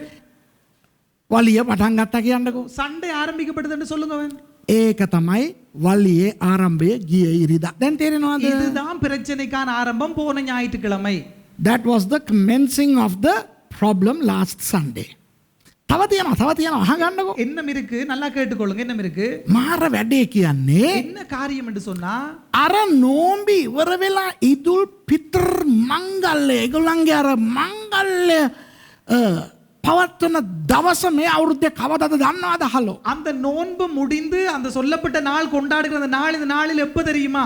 A: වලිය පටන් ගත්තා කියන්නකෝ.
B: சண்டை ஆரம்பிக்கப்பட்டது என்று சொல்லுங்கவன்.
A: ඒක තමයි වලියේ ආරම්භය ගිය ඉරිදා. දැන් තේරෙනවද?
B: இதுதான் பிரச்சனைக்கான ஆரம்பம் போன ஞாயிற்றுக்கிழமை.
A: That was the commencing of the problem last Sunday. තව තියෙනවා අහගන්නකෝ.
B: என்ன இருக்கு நல்லா கேட்டுக்கொள்ளுங்க. என்ன இருக்கு?
A: මාර වැඩේ කියන්නේ
B: என்ன காரியம் என்று சொன்னா
A: අර නෝම්බි ඉවර වෙලා ඊදුල් පිත්ර් මංගල්‍ය ඒගොල්ලන්ගේ අර මංගල්‍ය පවත්වන දවස මේ අවුරුද්දේ කවදාද දන්නවද හලෝ?
B: அந்த நோன்பு முடிந்து அந்த சொல்லப்பட்ட நாள் கொண்டாடுகிற அந்த நாள் இந்த நாளில் எப்ப தெரியுமா?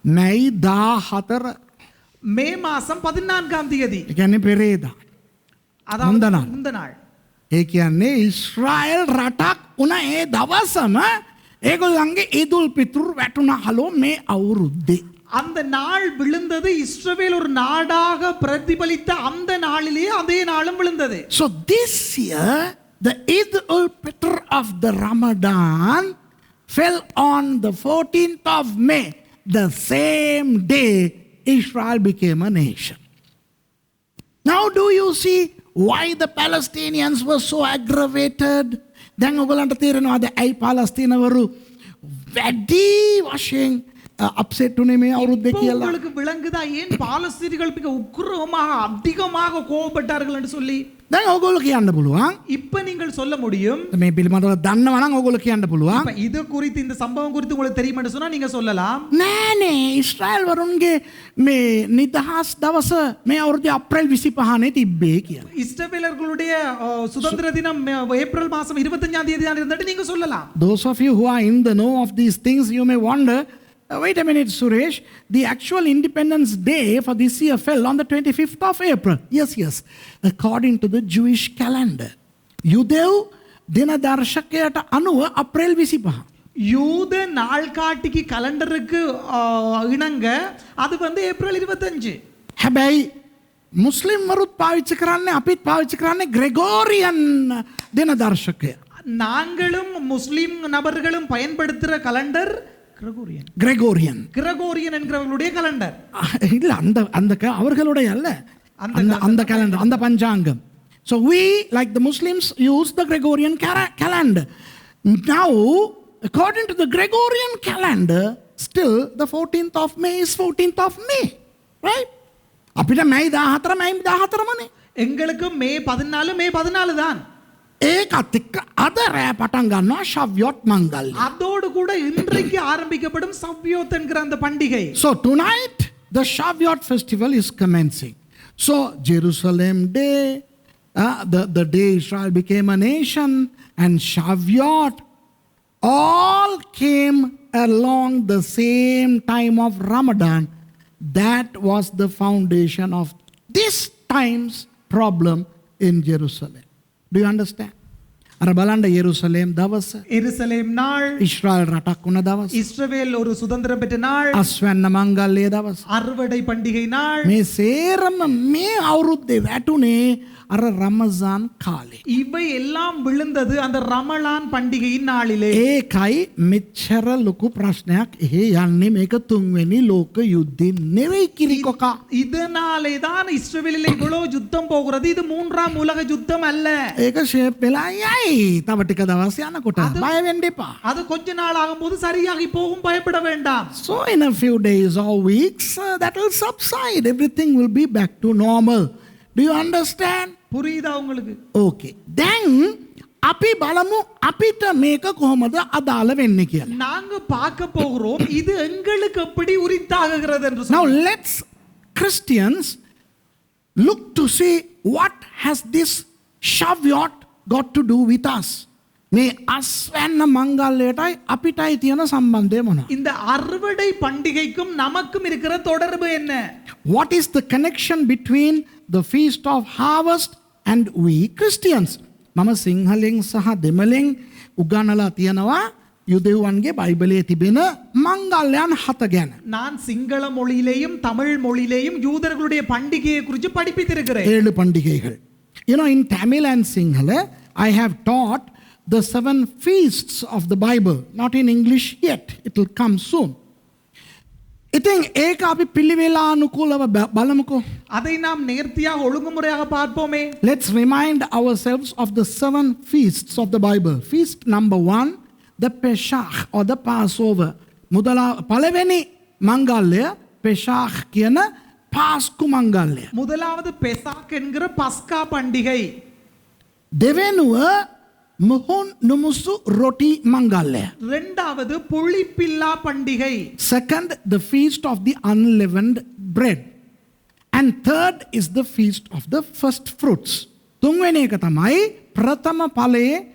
A: මැයි 14
B: மே மாசம் 14ஆம் தேதி.
A: ඒ කියන්නේ පෙරේදා.
B: அதாவது இந்த நாள்.
A: ඒ කියන්නේ ඊශ්‍රායල් රටක් උන ඒ දවසම ඒගොල්ලන්ගේ ඊදුල් පිතුර් වැටුණා හලෝ මේ අවුරුද්දේ.
B: அந்த நாள் விழுந்தது இஸ்ரவேல் ஒரு நாடாக பிரதிபலித்த அந்த நாளிலே அதே நாளும் விழுந்தது.
A: So this year, the Eid al-Fitr of the Ramadan fell on the 14th of May, the same day Israel became a nation. Now do you see why the Palestinians were so aggravated? දැන් ඔයගලන්ට තේරෙනවාද ඇයි පාලස්තීනවරු වැඩි වශයෙන් upset උනේ මේ අවුරුද්දේ
B: இப்போ
A: කියලා?
B: உங்களுக்கு விளங்குதா ஏன் பாலஸ்தீனியர்கள் மிக உக்கிரமாக அதிகமாக கோபப்பட்டார்கள் என்று சொல்லி?
A: දැන් ඔයගොල්ලෝ කියන්න පුළුවන්.
B: இப்ப நீங்கள் சொல்ல முடியும்.
A: මේ පිළිබඳව දන්නවා නම් ඔයගොල්ලෝ කියන්න පුළුවන්.
B: இப்ப இது குறித்து இந்த சம்பவம் குறித்து உங்களுக்கு தெரியும் என்று சொன்னா நீங்க சொல்லலாம்.
A: නෑනේ ඊශ්‍රායල් වරුන්ගේ මේ නිදහස් දවස මේ අවුරුද්දේ අප්‍රේල් 25 නේ තිබ්බේ කියලා.
B: இஸ்ரவேலர்களுடைய சுதந்திர தினம் ஏப்ரல் மாதம் 25ஆம் தேதி தான் இருந்தது நீங்க சொல்லலாம்.
A: Those of you who are in the know of these things, you may wonder, wait a minute, Suresh, the actual Independence Day for this year fell on the 25th of April. Yes, according to the Jewish calendar. යුදෙව් දින දර්ශකයට අනුව අප්‍රේල් 25.
B: யூத நாள்காட்டிக்கு கலண்டருக்கு இணங்க அது வந்து April 25.
A: හැබැයි මුස්ලිම් වරුත් පාවිච්චි කරන්නේ අපිත් පාවිච්චි කරන්නේ ග්‍රෙගෝරියන් දින දර්ශකය.
B: நாங்களும் முஸ்லிம் நபர்களும் பயன்படுத்துகிற கலண்டர்
A: கிரெகோரியன்
B: என்கிறவர்களுடைய கலண்டர்.
A: இல்ல அந்த அந்த அவர்களுடைய அல்ல அந்த calendar அந்த பஞ்சாங்கம். So we like the Muslims use the Gregorian calendar. Now according to the Gregorian calendar still the 14th of May is 14th of May, right? අපිට මේ 14
B: எங்களுக்கு மே 14 தான்.
A: ඒකත් එක්ක අද රෑ පටන් ගන්නවා ශව්‍යොත් මංගල්‍ය.
B: அதோடு கூட இன்றைக்கு ஆரம்பிக்கப்படும் சவ்யோத் என்கிற அந்த பண்டிகை.
A: So tonight the Shavuot festival is commencing. So Jerusalem Day, the day Israel became a nation, and Shavuot all came along the same time of Ramadan. That was the foundation of this time's problem in Jerusalem. Do you understand? අර බලන්න යෙරුසලම් දවස,
B: எருசலேம் நாள்,
A: ඉස්රායල් රටක් වුණ දවස,
B: இஸ்ரவேல் ஒரு சுதந்திரம் பெற்ற நாள்,
A: අස්වැන්න මංගල්‍ය දවස,
B: அறுவடை பண்டிகை நாள்,
A: මේ සේරම මේ අවුරුද්දේ වැටුනේ අර රමසාන් කාලේ.
B: இவை எல்லாம் விழுந்தது அந்த ரமலான் பண்டிகையின் நாளிலே.
A: ඒකයි මෙච්චර ලොකු ප්‍රශ්නයක් එහෙ යන්නේ මේක තුන්වෙනි ලෝක යුද්ධින් නෙවෙයි කිරිකොකා.
B: இதனாலே தான் இஸ்ரவேலிலே இவ்வளவு யுத்தம் போகிறது. இது மூன்றாம் உலக யுத்தம் அல்ல.
A: ඒක ෂේප් වෙලා යයි. තව ටික දවස් යනකොට බය වෙන්න එපා.
B: அது கொஞ்ச நாள் ஆகும்போது சரியாகி போகும், பயப்பட வேண்டாம்.
A: So in a few days or weeks that will subside. Everything will be back to normal. Do you understand?
B: புரியுதா உங்களுக்கு?
A: Okay. Then අපි බලමු අපිට මේක කොහොමද අදාළ වෙන්නේ කියලා.
B: நாங்க பார்க்க போகிறோம் இது எங்களுக்கு எப்படி உரித்தாகுகிறது என்று.
A: Now let's Christians look to see what has this Shavuot got to do with us. මේ අස්වැන්න මංගල්‍යයටයි අපිටයි තියෙන සම්බන්ධය මොනවද?
B: இந்த அறுவடை பண்டிகைக்கும் நமக்கும் இருக்கிற தொடர்பு என்ன?
A: What is the connection between the feast of harvest and we Christians? මම සිංහලෙන් සහ දෙමළෙන් උගන්වලා තියෙනවා යුදෙව්වන්ගේ බයිබලයේ තිබෙන මංගල්‍යයන් 7 ගැන.
B: நான் சிங்கள மொழியிலேயும் தமிழ் மொழியிலேயும் யூதர்களுடைய பண்டிகையை குறித்து படிப்பித்திருக்கிறேன்.
A: 7 பண்டிகைகள். You know, in Tamil and Sinhala I have taught the 7 feasts of the Bible. Not in English yet. It will come soon. ඉතින් ඒක අපි පිළිවෙලානුකූලව බලමුකෝ.
B: அதை நாம் நேர்த்தியாக ஒழுங்குமுறையாக பார்ப்போமே.
A: Let's remind ourselves of the 7 feasts of the Bible. Feast number 1, the Pesach or the Passover. පළවෙනි මංගල්‍ය Pesach කියන පාස්කු මංගල්‍ය.
B: முதலாவது பெசாக் என்கிற பஸ்கா பண்டிகை.
A: දෙවෙනුව මුහුන් නුමුසු රොටි මංගල්‍ය.
B: இரண்டாவது புளிப்பில்லா பண்டிகை.
A: Second, the feast of the unleavened bread. And third is the feast of the first fruits. තුන්වෙනි එක තමයි ප්‍රථම ඵලයේ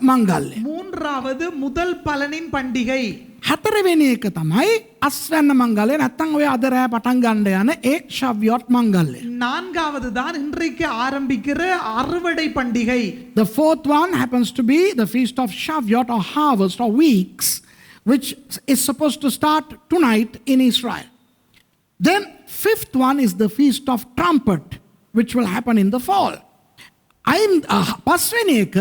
A: මංගල්‍ය.
B: மூன்றாவது முதல் பலனின் பண்டிகை.
A: හතරවෙනි එක තමයි අස්වැන්න මංගල්‍ය. නැත්තම් ඔය අද රෑ පටන් ගන්න යන ඒක ශව්‍යොත් මංගල්‍ය.
B: நான்காவது தான் இன்றைக்கு ஆரம்பிக்கிற அறுவடை பண்டிகை.
A: The fourth one happens to be the feast of Shavuot or harvest or weeks, which is supposed to start tonight in Israel. Then fifth one is the Feast of Trumpet, which will happen in the fall. පස්වෙනි එක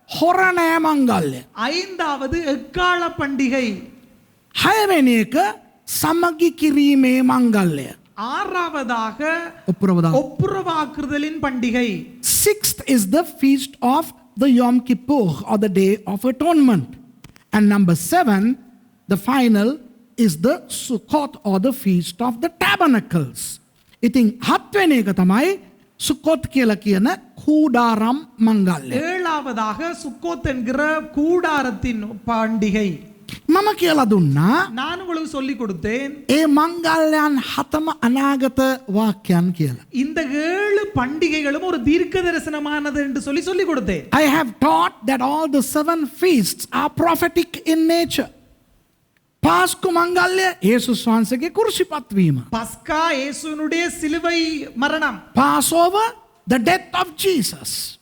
A: හොරණෑ මංගල්‍ය.
B: ஐந்தாவது எக்கால பண்டிகை.
A: හයවෙනි එක සමගි කිරීමේ මංගල්‍ය.
B: ஆறாவதாக
A: ඔප්පුරවදා.
B: ஒப்புரவாக்குதலின் பண்டிகை.
A: Sixth is the Feast of the Yom Kippur, or the Day of Atonement. And number 7, the final, is the Sukkot, or the Feast of the Tabernacles. ඉතින් හත්වෙනි එක තමයි සුකොත් කියලා කියන කූඩාරම් මංගල්‍ය.
B: ஏழாவதாக சுக்கோத் என்கிற கூடாரத்தின் பண்டிகை.
A: මම කියලා දුන්නා
B: நான் உங்களுக்கு சொல்லி கொடுத்தேன்
A: ඒ මංගල්‍යයන් හතම අනාගත වාක්‍යයන් කියලා.
B: இந்த 7 பண்டிகைகளும் ஒரு தீர்க்க தரிசனமானது என்று சொல்லி கொடுத்தேன்.
A: I have taught that all the 7 feasts are prophetic in nature. පාස්කු මංගල්‍ය යේසුස් වහන්සේගේ කුරුසිපත් වීම.
B: பஸ்கா இயேசுவினுடைய சிலுவை மரணம்.
A: Passover, the death of Jesus.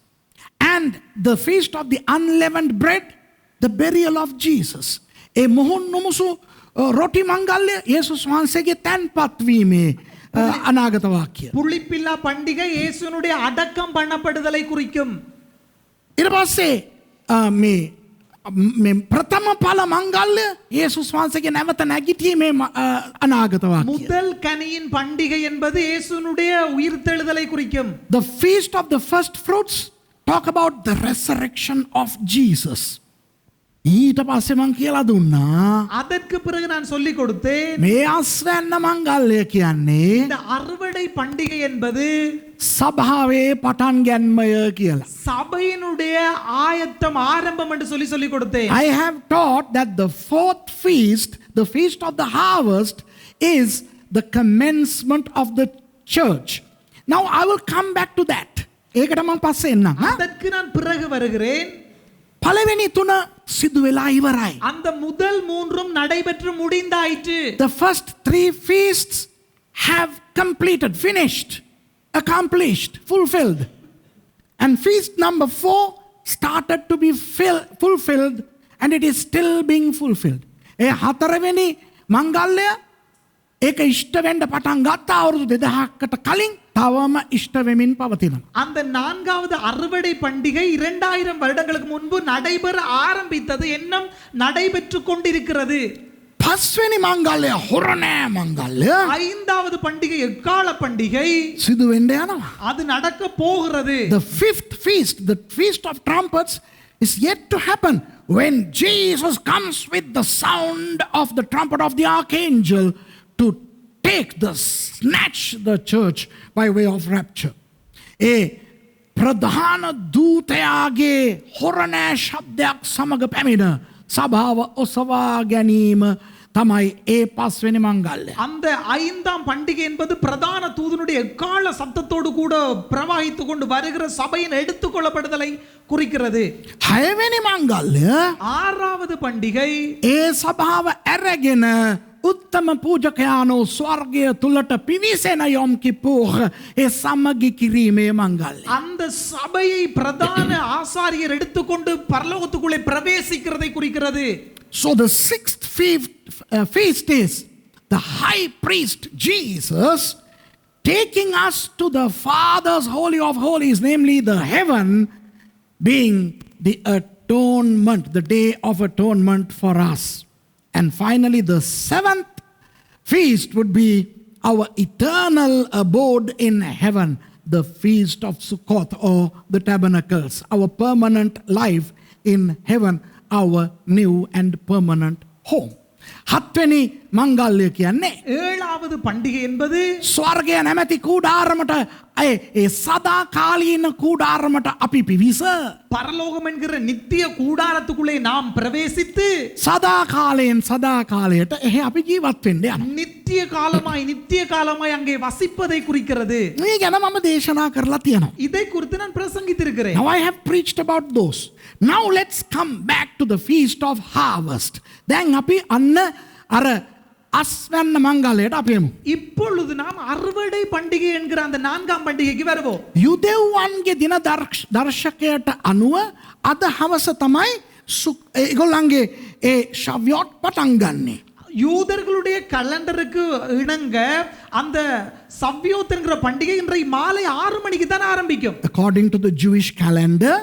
A: And the feast of the unleavened bread, the burial of Jesus. ඒ මොහොන් නොමුසු රොටි මංගල්‍ය යේසුස් වහන්සේගේ තැන්පත් වීමේ අනාගත වාක්‍ය.
B: புளிப்பில்லா பண்டிகை இயேசுவினுடைய அடக்கம் பண்ணப்படுதலை குறிக்கும்.
A: ඊට පස්සේ මේ ප්‍රථම ඵල මංගල්‍ය යේසුස් වහන්සේගේ නැවත නැගිටීමේ අනාගත වාක්‍ය.
B: முதல் கனியின் பண்டிகை என்பது இயேசுவினுடைய உயிர்த்தெழுதலை குறிக்கும்.
A: The feast of the first fruits talk about the resurrection of Jesus. ඊට පස්සේ මං කියලා දුන්නා
B: அதற்கு பிறகு நான் சொல்லி கொடுத்தேன்
A: මේ අස්වැන්න මංගල්‍ය කියන්නේ
B: இந்த அறுவடை பண்டிகை என்பது
A: සභාවේ පටන් ගැන්මය කියලා.
B: சபையினுடைய ஆயத்தம் ஆரம்பம் என்று சொல்லி கொடுத்தேன்.
A: I have taught that the fourth feast, the feast of the harvest, is the commencement of the church. Now I will come back to that. ඒකට මම පස්සේ එන්නම්.
B: அதற்கு நான் பிறகு வருகிறேன்.
A: පළවෙනි තුන සිදු වෙලා ඉවරයි.
B: அந்த முதல் மூன்றும் நடைபெற்று முடிந்தாயிற்று.
A: The first 3 feasts have completed, finished, accomplished, fulfilled. And feast number 4 started to be fulfilled, and it is still being fulfilled. ඒ හතරවෙනි මංගල්‍ය ඒක ඉෂ්ට වෙන්න පටන් ගත්ත අවුරුදු 2000කට කලින් තවම ඉෂ්ට වෙමින් පවතිනවා.
B: அந்த நான்காவது அறுவடை பண்டிகை 2000 வருடங்களுக்கு முன்பு நடைபெற ஆரம்பித்தது இன்னும் நடைபெற்று கொண்டிருக்கிறது.
A: පස්වෙනි මංගල්‍ය හොරණෑ මංගල්‍ය
B: ஐந்தாவது பண்டிகை எக்கால பண்டிகை
A: සිදු වෙන්න යනවා.
B: அது நடக்க போகிறது.
A: The fifth feast, the feast of trumpets, is yet to happen when Jesus comes with the sound of the trumpet of the archangel to snatch the church by way of rapture. ඒ ප්‍රධාන දූතයාගේ හොරණෑ ශබ්දයක් සමග පැමිණ සභාව ඔසවා ගැනීම තමයි ඒ පස්වෙනි මංගල්‍ය.
B: அந்த ஐந்தாம் பண்டிகை என்பது பிரதான தூதனுடைய எக்கால சத்தத்தோடு கூட பிரவாகித்துக் கொண்டு வருகிற சபையின் எடுத்துக்கொள்ளப்படுதலை குறிக்கிறது.
A: හයවෙනි මංගල්‍ය
B: ஆறாவது பண்டிகை
A: ඒ සභාව ඇරගෙන උත්තම පූජකයානෝ ස්වර්ගය තුලට පිවිසෙන යොම් කිපුර් ඒ සමගි කිරීමේ මංගල්‍ය.
B: அந்த சபையை பிரதான ஆசாரியர் எடுத்துக்கொண்டு பரலோகத்துக்குள்ளே பிரவேசிக்கிறதை குறிக்கிறது.
A: So the sixth feast is the high priest Jesus taking us to the Father's holy of holies, namely the heaven, being the atonement, the day of atonement for us. And finally, the seventh feast would be our eternal abode in heaven, the feast of Sukkot, or the tabernacles, our permanent life in heaven, our new and permanent home. හත්වෙනි මංගල්‍ය කියන්නේ
B: ஏழாவது பண்டிகை என்பது
A: ස්වර්ගය නැමැති කූඩාරමට ඒ සදාකාලීන කූඩාරමට අපි පිවිස
B: பரலோகம் என்கிற நித்திய கூடாரத்துக்குள்ளே நாம் பிரவேசித்து
A: සදාකාලයෙන් සදාකාලයට එහි අපි ජීවත් වෙන්න යනවා.
B: நித்திய காலமாய் அங்கே வசிப்பதை குறிக்கிறது.
A: මේ ගැන මම දේශනා කරලා තියෙනවා.
B: இதை குறித்து நான் பிரசங்கித்திருக்கிறேன்.
A: Now I have preached about those. Now let's come back to the feast of harvest. දැන් අපි අන්න අර අස්වැන්න මංගල්‍යයට අපි යමු.
B: இப்பொழுது நாம் அறுவடை பண்டிகை என்கிற அந்த நான்காம் பண்டிகைக்கு வருவோம்.
A: යුදෙව්වන්ගේ දින දර්ශකයට අනුව අද හවස තමයි ඒගොල්ලන්ගේ ඒ ශව්‍යොත් පටන් ගන්නේ.
B: யூதர்களுடைய கலண்டருக்கு இணங்க அந்த சவ்யோத் என்கிற பண்டிகை இன்றைக்கு மாலை 6 மணிக்கு தான் ஆரம்பிக்கும்.
A: According to the Jewish calendar,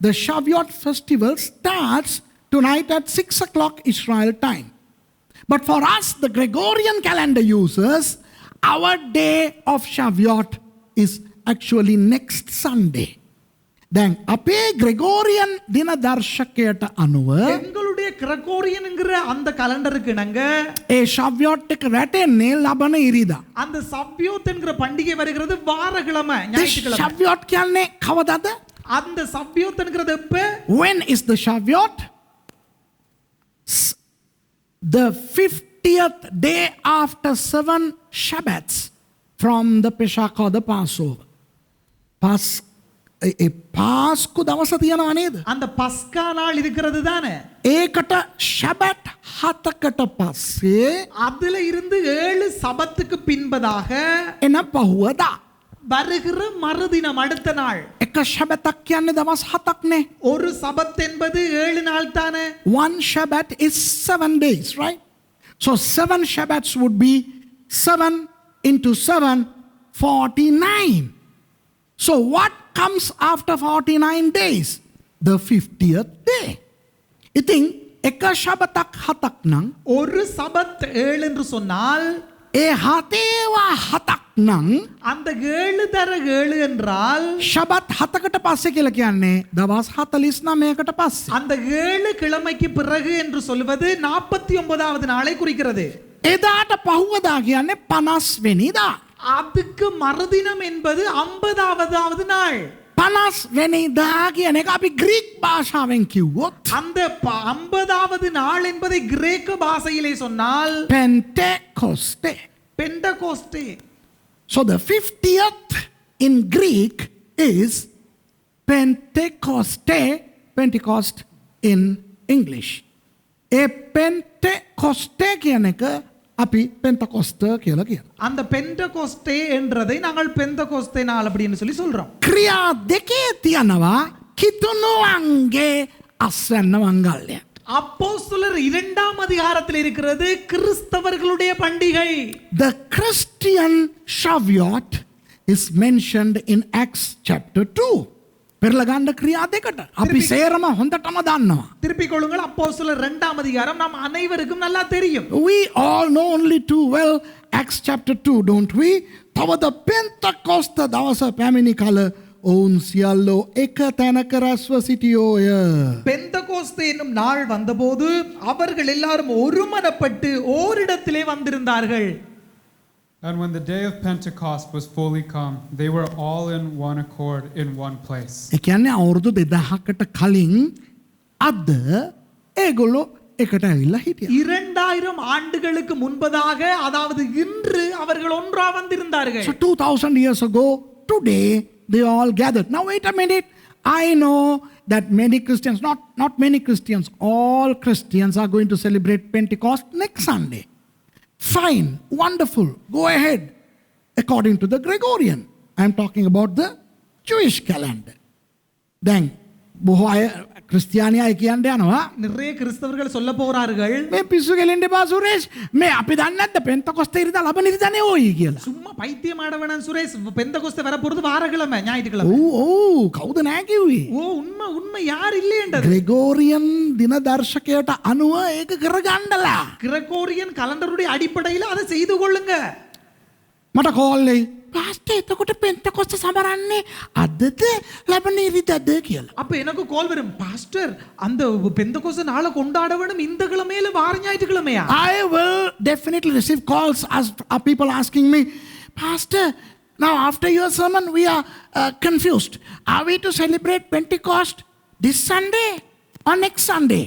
A: the Shavuot festival starts tonight at 6 o'clock Israel time. But for us, the Gregorian calendar users, our day of Shavuot is actually next Sunday. Then, අපේ Gregorian දින දර්ශකයට අනුව
B: எங்களுடைய Gregorian என்கிற அந்த கலண்டருக்கு இணங்க
A: ඒ Shavuot එක රැටෙන්නේ ලබන ඉරිදා.
B: அந்த சவ்யோத் என்கிற பண்டிகை வருகிறது வாரக்கிழமை,
A: The
B: ஞாயிற்றுக்கிழமை.
A: Shavuot කියන්නේ කවදද?
B: அந்த சவ்யோத் என்கிறது எப்ப?
A: When is the Shavuot? The 50th day after 7 Shabbats from the Pesach or the Passover. පාස්කු දවස තියෙනවා නේද?
B: அந்த பஸ்கா நாள் இருக்கிறது தானே.
A: ඒකට ශැබට් 7කට පස්සේ
B: அதுல இருந்து 7 சபத்துக்கு பின்பதாக
A: එන පහුවදා.
B: வருகிற மறுதினம் அடுத்த நாள்.
A: එක ශැබතක් කියන්නේ දවස් 7ක්නේ.
B: ஒரு சபத் என்பது 7 நாள் தானே.
A: One Shabbat is 7 days, right? So 7 Shabbats would be 7 into 7, 49. So what comes after 49 days? The 50th day. ඉතින් එක ශබතක් 7ක් නම්
B: ஒரு சபத் 7 என்று சொன்னால்
A: ඒ හතේවා 7ක් නම්
B: அந்த 7 தர 7 என்றால்
A: ශබත් 7කට පස්සේ කියලා කියන්නේ දවස් 49කට පස්සේ.
B: அந்த 7 கிழமைக்கு பிறகு என்று சொல்வது 49வது நாளை குறிக்கிறது.
A: එදාට පහුවදා කියන්නේ 50 වෙනිදා.
B: அதுக்கு மறுதினம் என்பது 50வது நாள்.
A: 50 වෙනිදා කියන එක අපි ග්‍රීක් භාෂාවෙන් කිව්වොත්
B: அந்த 50வது நாள் என்பதை கிரேக்க பாஷையிலே சொன்னால்
A: Pentecoste.
B: பெண்டகோஸ்டே.
A: So the 50th in Greek is Pentecoste, Pentecost in English. A Pentecoste කියන එක අපි Pentecost කියලා කියනවා.
B: அந்த பெண்டகோஸ்டே என்றதை நாங்கள் பெந்தகோஸ்தே நாள் அப்படின்னு சொல்லி சொல்றோம்.
A: ක්‍රියා දෙකේ තියනවා කිතුණුවන්ගේ අස්වැන්න මංගල්‍ය.
B: அப்போஸ்தலர் 2ஆம் அதிகாரத்தில் இருக்கிறது கிறிஸ்தவர்களுடைய பண்டிகை.
A: The Christian Shavuot is mentioned in Acts chapter 2. පෙරලගන්න ක්‍රියා දෙකට. අපි සේරම හොඳටම දන්නවා.
B: திருப்பிக் கொள்ளுங்கள், அப்போஸ்தலர் 2ஆம் அதிகாரம் நாம் அனைவருக்கும் நல்லா தெரியும்.
A: We all know only too well Acts chapter 2, don't we? තවද පෙන්තකොස්ත දවස පැමිණි කල ඔවුන් සියල්ලෝ එක තැනක රැස්ව සිටියෝය.
B: பெந்தகோஸ்தே என்னும் நாள் வந்தபோது அவர்கள் எல்லாரும் ஒருமனப்பட்டு ஓரிடத்திலே வந்திருந்தார்கள்.
C: And when the day of Pentecost was fully come, they were all in one accord in one place.
A: ඒ කියන්නේ අවුරුදු 2000කට කලින් අද ඒගොල්ලෝ එකට ඇවිල්ලා හිටියා.
B: 2000 ஆண்டுகளுக்கு முன்பதாக, அதாவது இன்று அவர்கள் ஒன்றா வந்திருந்தார்கள்.
A: So 2000 years ago, today they all gathered. Now wait a minute. I know that many Christians, not many Christians, all Christians are going to celebrate Pentecost next Sunday. Fine, wonderful, go ahead. According to the Gregorian. I am talking about the Jewish calendar. Then, බොහෝ අය ක්‍රිස්තියානි අය කියන්න යනවා
B: நிறைய கிறிஸ்தவர்கள் சொல்ல போறார்கள்,
A: මේ පිස්සු කෙලින්න එපා සුරේෂ්, මේ අපි දන්නේ නැද්ද පෙන්තකොස්තේ ඉරිදා ලබන ඉරිදානේ ඕයි කියලා.
B: சும்மா பைத்தியம் ஆட வேணாம் சுரேஷ், பெந்தகோஸ்தே வர போறது வாரக்கிழமை, ஞாயிற்றுக்கிழமை.
A: ඔව් කවුද නෑ කිව්වේ?
B: ஓ உண்மை யார் இல்லையென்றது.
A: ග්‍රෙගෝරියන් දින දර්ශකයට අනුව ඒක කරගන්නලා.
B: கிரகோரியன் கலண்டருடைய அடிப்படையில் அதை செய்து கொள்ளுங்க.
A: මට කෝල් එයි. පාස්ටර් එතකොට පෙන්තකොස්ත සමරන්නේ අදද ලබන ඉරිදාද කියලා.
B: அப்ப எனக்கு கால் வரும், பாஸ்டர் அந்த பெந்தகோஸ்தே நாளை கொண்டாட வேணும் இந்த கிழமையில வார ஞாயிற்றுக்கிழமையா?
A: I will definitely receive calls as people asking me, Pastor, now after your sermon we are confused. Are we to celebrate Pentecost this Sunday or next Sunday?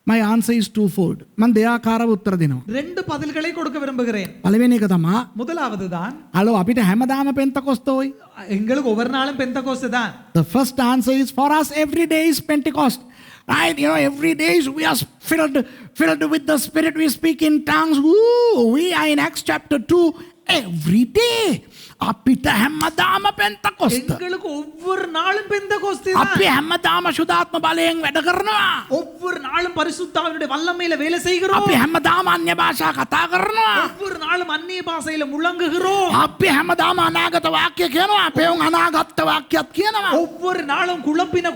A: My answer is twofold. මම දෙආකාරව උත්තර දෙනවා.
B: ரெண்டு பதில்களை கொடுக்க விரும்புகிறேன்.
A: පළවෙනි එක තමයි
B: முதலாவது தான்,
A: හලෝ අපිට හැමදාම පෙන්තකොස්තෝයි.
B: எங்களுக்கு ஒவ்வொரு நாளும் பெந்தகோஸ்தே தான்.
A: The first answer is for us every day is Pentecost. Right? You know, every day we are filled with the Spirit. We speak in tongues. Woo! We are in Acts chapter 2 every day. අපිට හැමදාම පෙන්තකොස්ත.
B: எங்களுக்கு ஒவ்வொரு நாளும் பெந்தகோஸ்தே தான்.
A: අපි හැමදාම ශුද්ධාත්ම බලයෙන් වැඩ කරනවා.
B: ஒவ்வொரு நாளும் பரிசுத்தாவினுடைய வல்லமையில வேலை செய்கிறோம்.
A: අපි හැමදාම අන්‍ය භාෂා කතා කරනවා.
B: ஒவ்வொரு நாளும் அந்நிய பாஷையில முழங்குகிறோம்.
A: අපි හැමදාම අනාගත වාක්‍ය කියනවා. අපේ උන් අනාගත වාක්‍යත් කියනවා.
B: ஒவ்வொரு நாளும்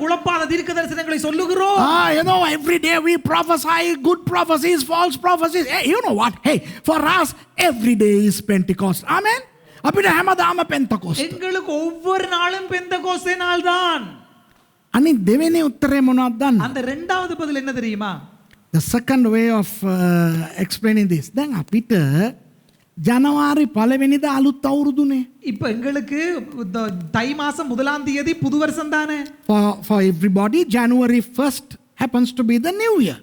B: குழப்பாத தீர்க்க தரிசனங்களை சொல்லுகிறோம்.
A: You know, every day we prophesy good prophecies, false prophecies. Hey, you know what? Hey, for us, every day is Pentecost. Amen. අපිට හැමදාම පෙන්තකොස්ත.
B: எங்களுக்கு ஒவ்வொரு நாளும் பெந்தகோஸ்தே நாள் தான்.
A: අනිත් දෙවෙනි උත්තරේ මොනවද දන්නවද?
B: அந்த இரண்டாவது பதில் என்ன தெரியுமா?
A: The second way of explaining this. දැන් අපිට ජනවාරි 1 වෙනිදා අලුත් අවුරුදුනේ.
B: இப்ப எங்களுக்கு தை மாசம் 1ஆம் தேதி புது வருஷம் தானே.
A: For everybody, January 1st happens to be the new year.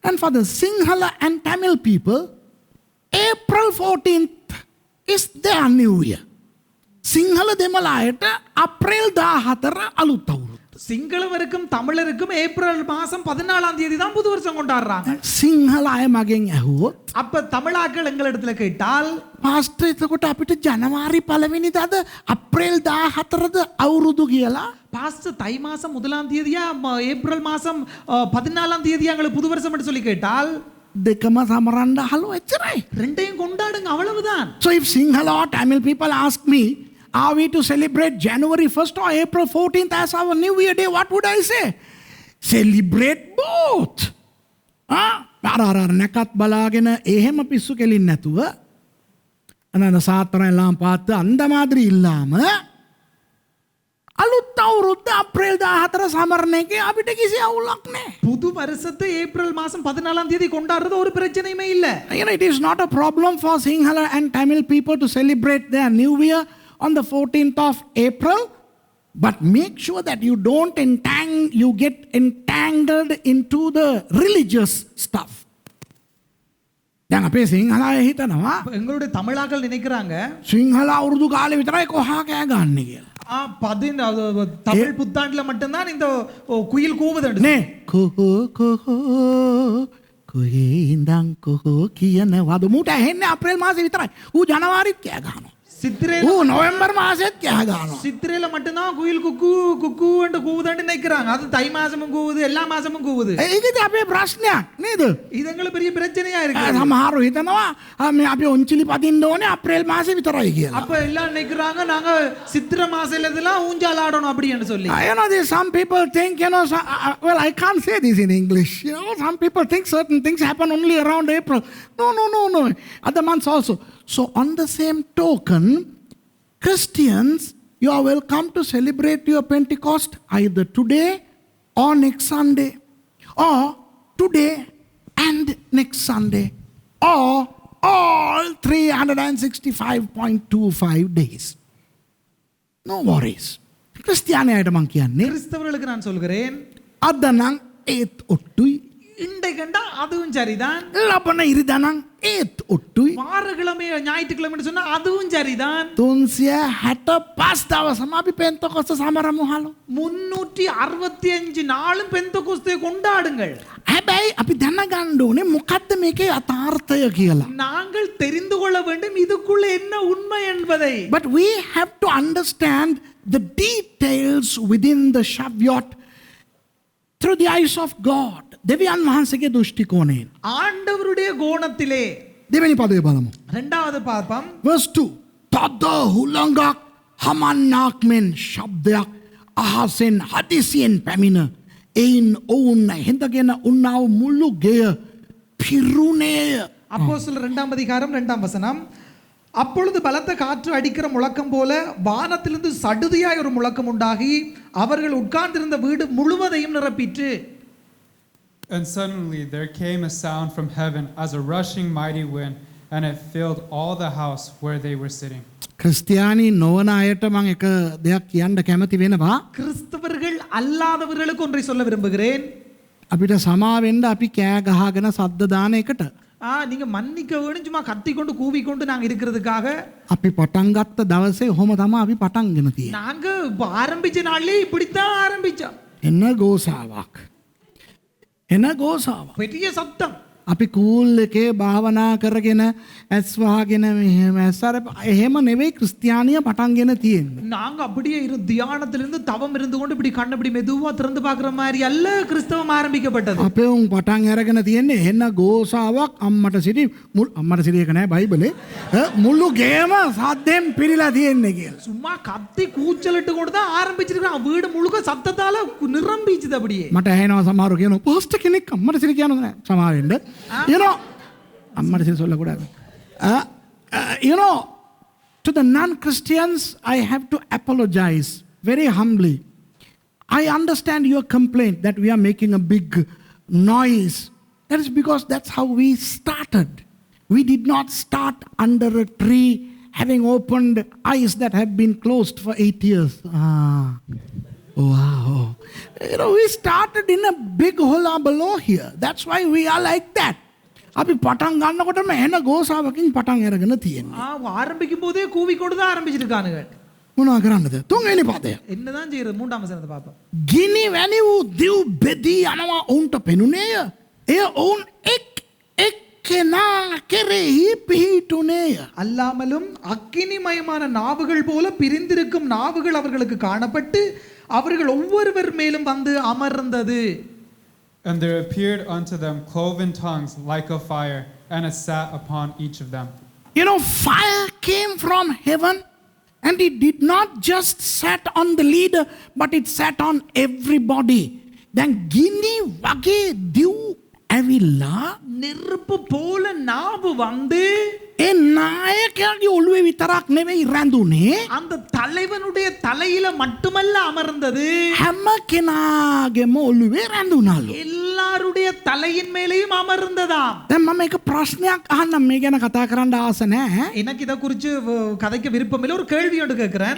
A: And for the Sinhala and Tamil people, April 14th is their new year. Sinhala දෙමළ අයට අප්‍රේල් 14 අලුත් අවුරුද්ද.
B: சிங்களவருக்கும் தமிழருக்கும் ஏப்ரல் மாசம் 14ஆம் தேதி தான் புது வருஷம் கொண்டாடுறாங்க.
A: සිංහල අය මගෙන් ඇහුවොත්
B: அப்ப தமிழாக்கள் எங்களிடத்துல கேட்டால்
A: පාස්ටර් එතකොට අපිට ජනවාරි 1 වෙනිදාද අප්‍රේල් 14ද අවුරුදු කියලා
B: பாஸ்டர் தை மாசம் 1ஆம் தேதியா ஏப்ரல் மாசம் 14ஆம் தேதியா எங்களுக்கு புது வருஷம் என்று சொல்லி கேட்டால்
A: දෙකම සමරන්න අහලෝ එච්චරයි.
B: ரெண்டையும் கொண்டாடுங்க அவ்வளவுதான்.
A: So if Sinhala or Tamil people ask me, are we to celebrate January 1st or April 14th as our New Year Day? What would I say? Celebrate both. අර නැකත් බලාගෙන එහෙම පිස්සු කෙලින් නැතුව අනන සාතරන් එல்லாம் பார்த்து அந்த மாதிரி இல்லாம අලුත් අවුරුද්ද අප්‍රේල් 14 සමරන එකේ අපිට කිසි අවුලක් නැහැ.
B: புது வருஷத்தை ஏப்ரல் மாசம் 14ஆம் தேதி கொண்டாடுறது ஒரு பிரச்சனையுமே இல்ல.
A: You know, it is not a problem for Sinhala and Tamil people to celebrate their New Year on the 14th of April, but make sure that you get entangled into the religious stuff. දැන් අපේ සිංහල අය හිතනවා
B: எங்களுடைய தமிழாக்கள் நினைக்கிறாங்க
A: සිංහල අවුරුදු කාලේ විතරයි කොහා කෑ ගන්න කියලා.
B: தமிழ் புத்தாண்டுல மட்டும்தான் இந்த குயில் கூவுது
A: නේ කොහෝ කොහේ ඉඳන් කොහෝ කියනවාද මූට ඇහෙන්නේ අප්‍රේල් මාසේ විතරයි. ඌ ජනවාරිත් කෑ ගහනවා.
B: சித்திரையில
A: நவம்பர் மாசம் கேட்கணும்.
B: சித்திரையில மட்டும்தான் குயில் குக்கு குக்கு என்று கூவுதுன்னு நினைக்கிறாங்க. அது தை மாசமும் கூவுது, எல்லா மாசமும் கூவுது.
A: ඒකද අපේ ප්‍රශ්නයක් නේද?
B: இது எங்களுக்கு பெரிய பிரச்சனையா இருக்கு.
A: සමහරව හිතනවා අපි ඔන්චිලි පදින්න ඕනේ අප්‍රේල් මාසේ විතරයි කියලා.
B: அப்ப எல்லாம் நினைக்கிறாங்க நாங்க சித்திரை மாசத்துல இதெல்லாம் ஊஞ்சால் ஆடணும் அப்படினு சொல்லி.
A: You know, some people think, well, I can't say this in English. Some people think certain things happen only around April. No. Other months also. So on the same token, Christians, you are welcome to celebrate your Pentecost either today or next Sunday, or today and next Sunday, or all 365.25 days. No worries. கிறிஸ்டியானியாயிட்ட මං කියන්නේ
B: கிறிஸ்தவர்களுக்கு நான் சொல்கிறேன்
A: අද නම් ඒත් ඔට්ටුයි
B: இன்றைக்கண்டா அதுவும் சரிதான்
A: ලබන ඉරිදා නම් ඒත් ඔට්ටුයි
B: வாரக்கிழமை ஞாயிற்றுக்கிழமை சொன்னா அதுவும் சரிதான்
A: 365 දවසම අපි පෙන්තකොස්ත සමරමු හලෝ
B: 365 நாளும் பெந்தகோஸ்தே கொண்டாடுங்கள்
A: හැබැයි අපි දැනගන්න ඕනේ මොකද්ද මේකේ යථාර්ථය කියලා.
B: நாங்கள் தெரிந்து கொள்ள வேண்டும் இதுக்குள்ள என்ன உண்மை என்பதை.
A: But we have to understand the details within the Shavuot through the eyes of God. දෙවියන් වහන්සේගේ දෘෂ්ටි කෝණයෙන්.
B: ආණ්ඩවරුடைய கோணத்திலே.
A: දෙවෙනි පදේ බලමු.
B: இரண்டாவது பார்ப்போம்.
A: Verse 2. තද හුළඟක් හමන්නක් මෙන් ශබ්දයක් අහසෙන් හදිසියෙන් පැමිණ එයින් ඔවුන් හිඳගෙන උන්නාව මුළු ගෙය පිරුණේය.
B: அப்போஸ்தலர் 2ஆம் அதிகாரம் 2ஆம் வசனம். அப்பொழுது பலத்த காற்று அடிக்கிற முழக்கம் போல வானத்திலிருந்து சடுதியாய் ஒரு முழக்கம் உண்டாகி அவர்கள் உட்கார்ந்திருந்த வீடு முழுவதையும் நிரப்பிற்று.
C: And suddenly there came a sound from heaven as a rushing mighty wind, and it filled all the house where they were sitting.
A: ක්‍රිස්තියානි නොවන අයට මම එක දෙයක් කියන්න කැමති වෙනවා.
B: கிறிஸ்தவர்கள் அல்லாதவர்களுக்கு ஒன்றை சொல்ல விரும்புகிறேன்.
A: අපිට සමාවෙන්න අපි කෑ ගහගෙන සද්ද දාන එකට.
B: நீங்க மன்னிக்க வேணும் சும்மா கத்தி கொண்டு கூவி கொண்டு நாங்க இருக்கிறதுக்காக.
A: අපි පටන් ගත්ත දවසේ ඔහොම තමයි අපි පටන්ගෙන තියෙන්නේ.
B: நாங்க ஆரம்பிச்ச நாள்லயே இப்படித்தான் ஆரம்பிச்சோம்.
A: එන ගෝසාවක්. එන ගෝසාවක්.
B: பெரிய சத்தம்.
A: අපි කූල් එකේ භාවනා කරගෙන ඇස් වහගෙන මෙහෙම ඇස්සර එහෙම නෙවෙයි ක්‍රිස්තියානිය පටන්ගෙන තියෙන්නේ.
B: நாங்க அப்படியே தியானத்திலிருந்து தவம் இருந்து கொண்டு இப்படி கண்ண இப்படி மெதுவா திறந்து பார்க்குற மாதிரி அல்ல கிறிஸ்தவம் ஆரம்பிக்கப்பட்டது.
A: අපේ උන් පටන් අරගෙන තියෙන්නේ එහෙන ගෝසාවක් අම්මට සිටි අම්මට සිටි එක නෑ බයිබලේ මුළු ගේම සද්දෙන් පිරීලා තියෙන්නේ කියලා.
B: சும்மா கத்தி கூச்சலிட்டு கூட தான் ஆரம்பிச்சிருக்கான். வீடு முழுக்க சத்தத்தால நிரம்பிச்சுது அப்படியே.
A: මට ඇහෙනවා සමහරු කියනවා පොස්ට් කෙනෙක් අම්මට සිටි කියනවා නෑ සමහර වෙන්න. You know අම්මට සිටි சொல்லக்கூடாது. You know, to the non-Christians, I have to apologize very humbly. I understand your complaint that we are making a big noise. That is because that's how we started. We did not start under a tree having opened eyes that have been closed for 8 years. Wow. You know, we started in a big hula below here. That's why we are like that. අපි පටන් ගන්නකොටම එන ගෝසාවකින් පටන් අරගෙන තියෙනවා.
B: ஆரம்பிக்கும் போதே கூவிக்கொண்டு தான் ஆரம்பிச்சிருக்கானுங்க.
A: මොනවා කරන්නද? තුන්වෙනි පදය.
B: என்னதான் செய்யறது? மூன்றாம் வசனத்தை பாப்போம்.
A: ගිනි වැනි වූ දිව් බෙදී යනවා ඔවුන්ට පෙනුනේය. එය ඔවුන් එක්කෙනා කෙරෙහි පිහිටුනේය.
B: அல்லாமலும் அக்கினிமயமான நாவுகள் போல பிரிந்திருக்கும் நாவுகள் அவர்களுக்கு காணப்பட்டு அவர்கள் ஒவ்வொருவர் மேலும் வந்து அமர்ந்தது.
C: And there appeared unto them cloven tongues like of fire, and it sat upon each of them.
A: You know, fire came from heaven and it did not just sat on the leader, but it sat on everybody. Then gini wage div ඇවිල්ලා
B: நெருப்பு போல நாவு வந்து
A: ඒ නායකයාගේ ඔළුවේ විතරක් නෙවෙයි රැඳුනේ
B: அந்த தலைவனுடைய தலையில மட்டுமல்ல அமர்ந்தது
A: හැම කෙනාගේම ඔළුවේ රැඳුනලු
B: எல்லாருடைய தலையின் மேலேயும் அமர்ந்ததாம்.
A: දැන් මම එක ප්‍රශ්නයක් අහන්නම් මේ ගැන කතා කරන්න ආස නැහැ.
B: எனக்கு இத குறித்து கதைக்க விருப்பம் இல்லை. ஒரு கேள்வி ஒன்று கேட்கிறேன்.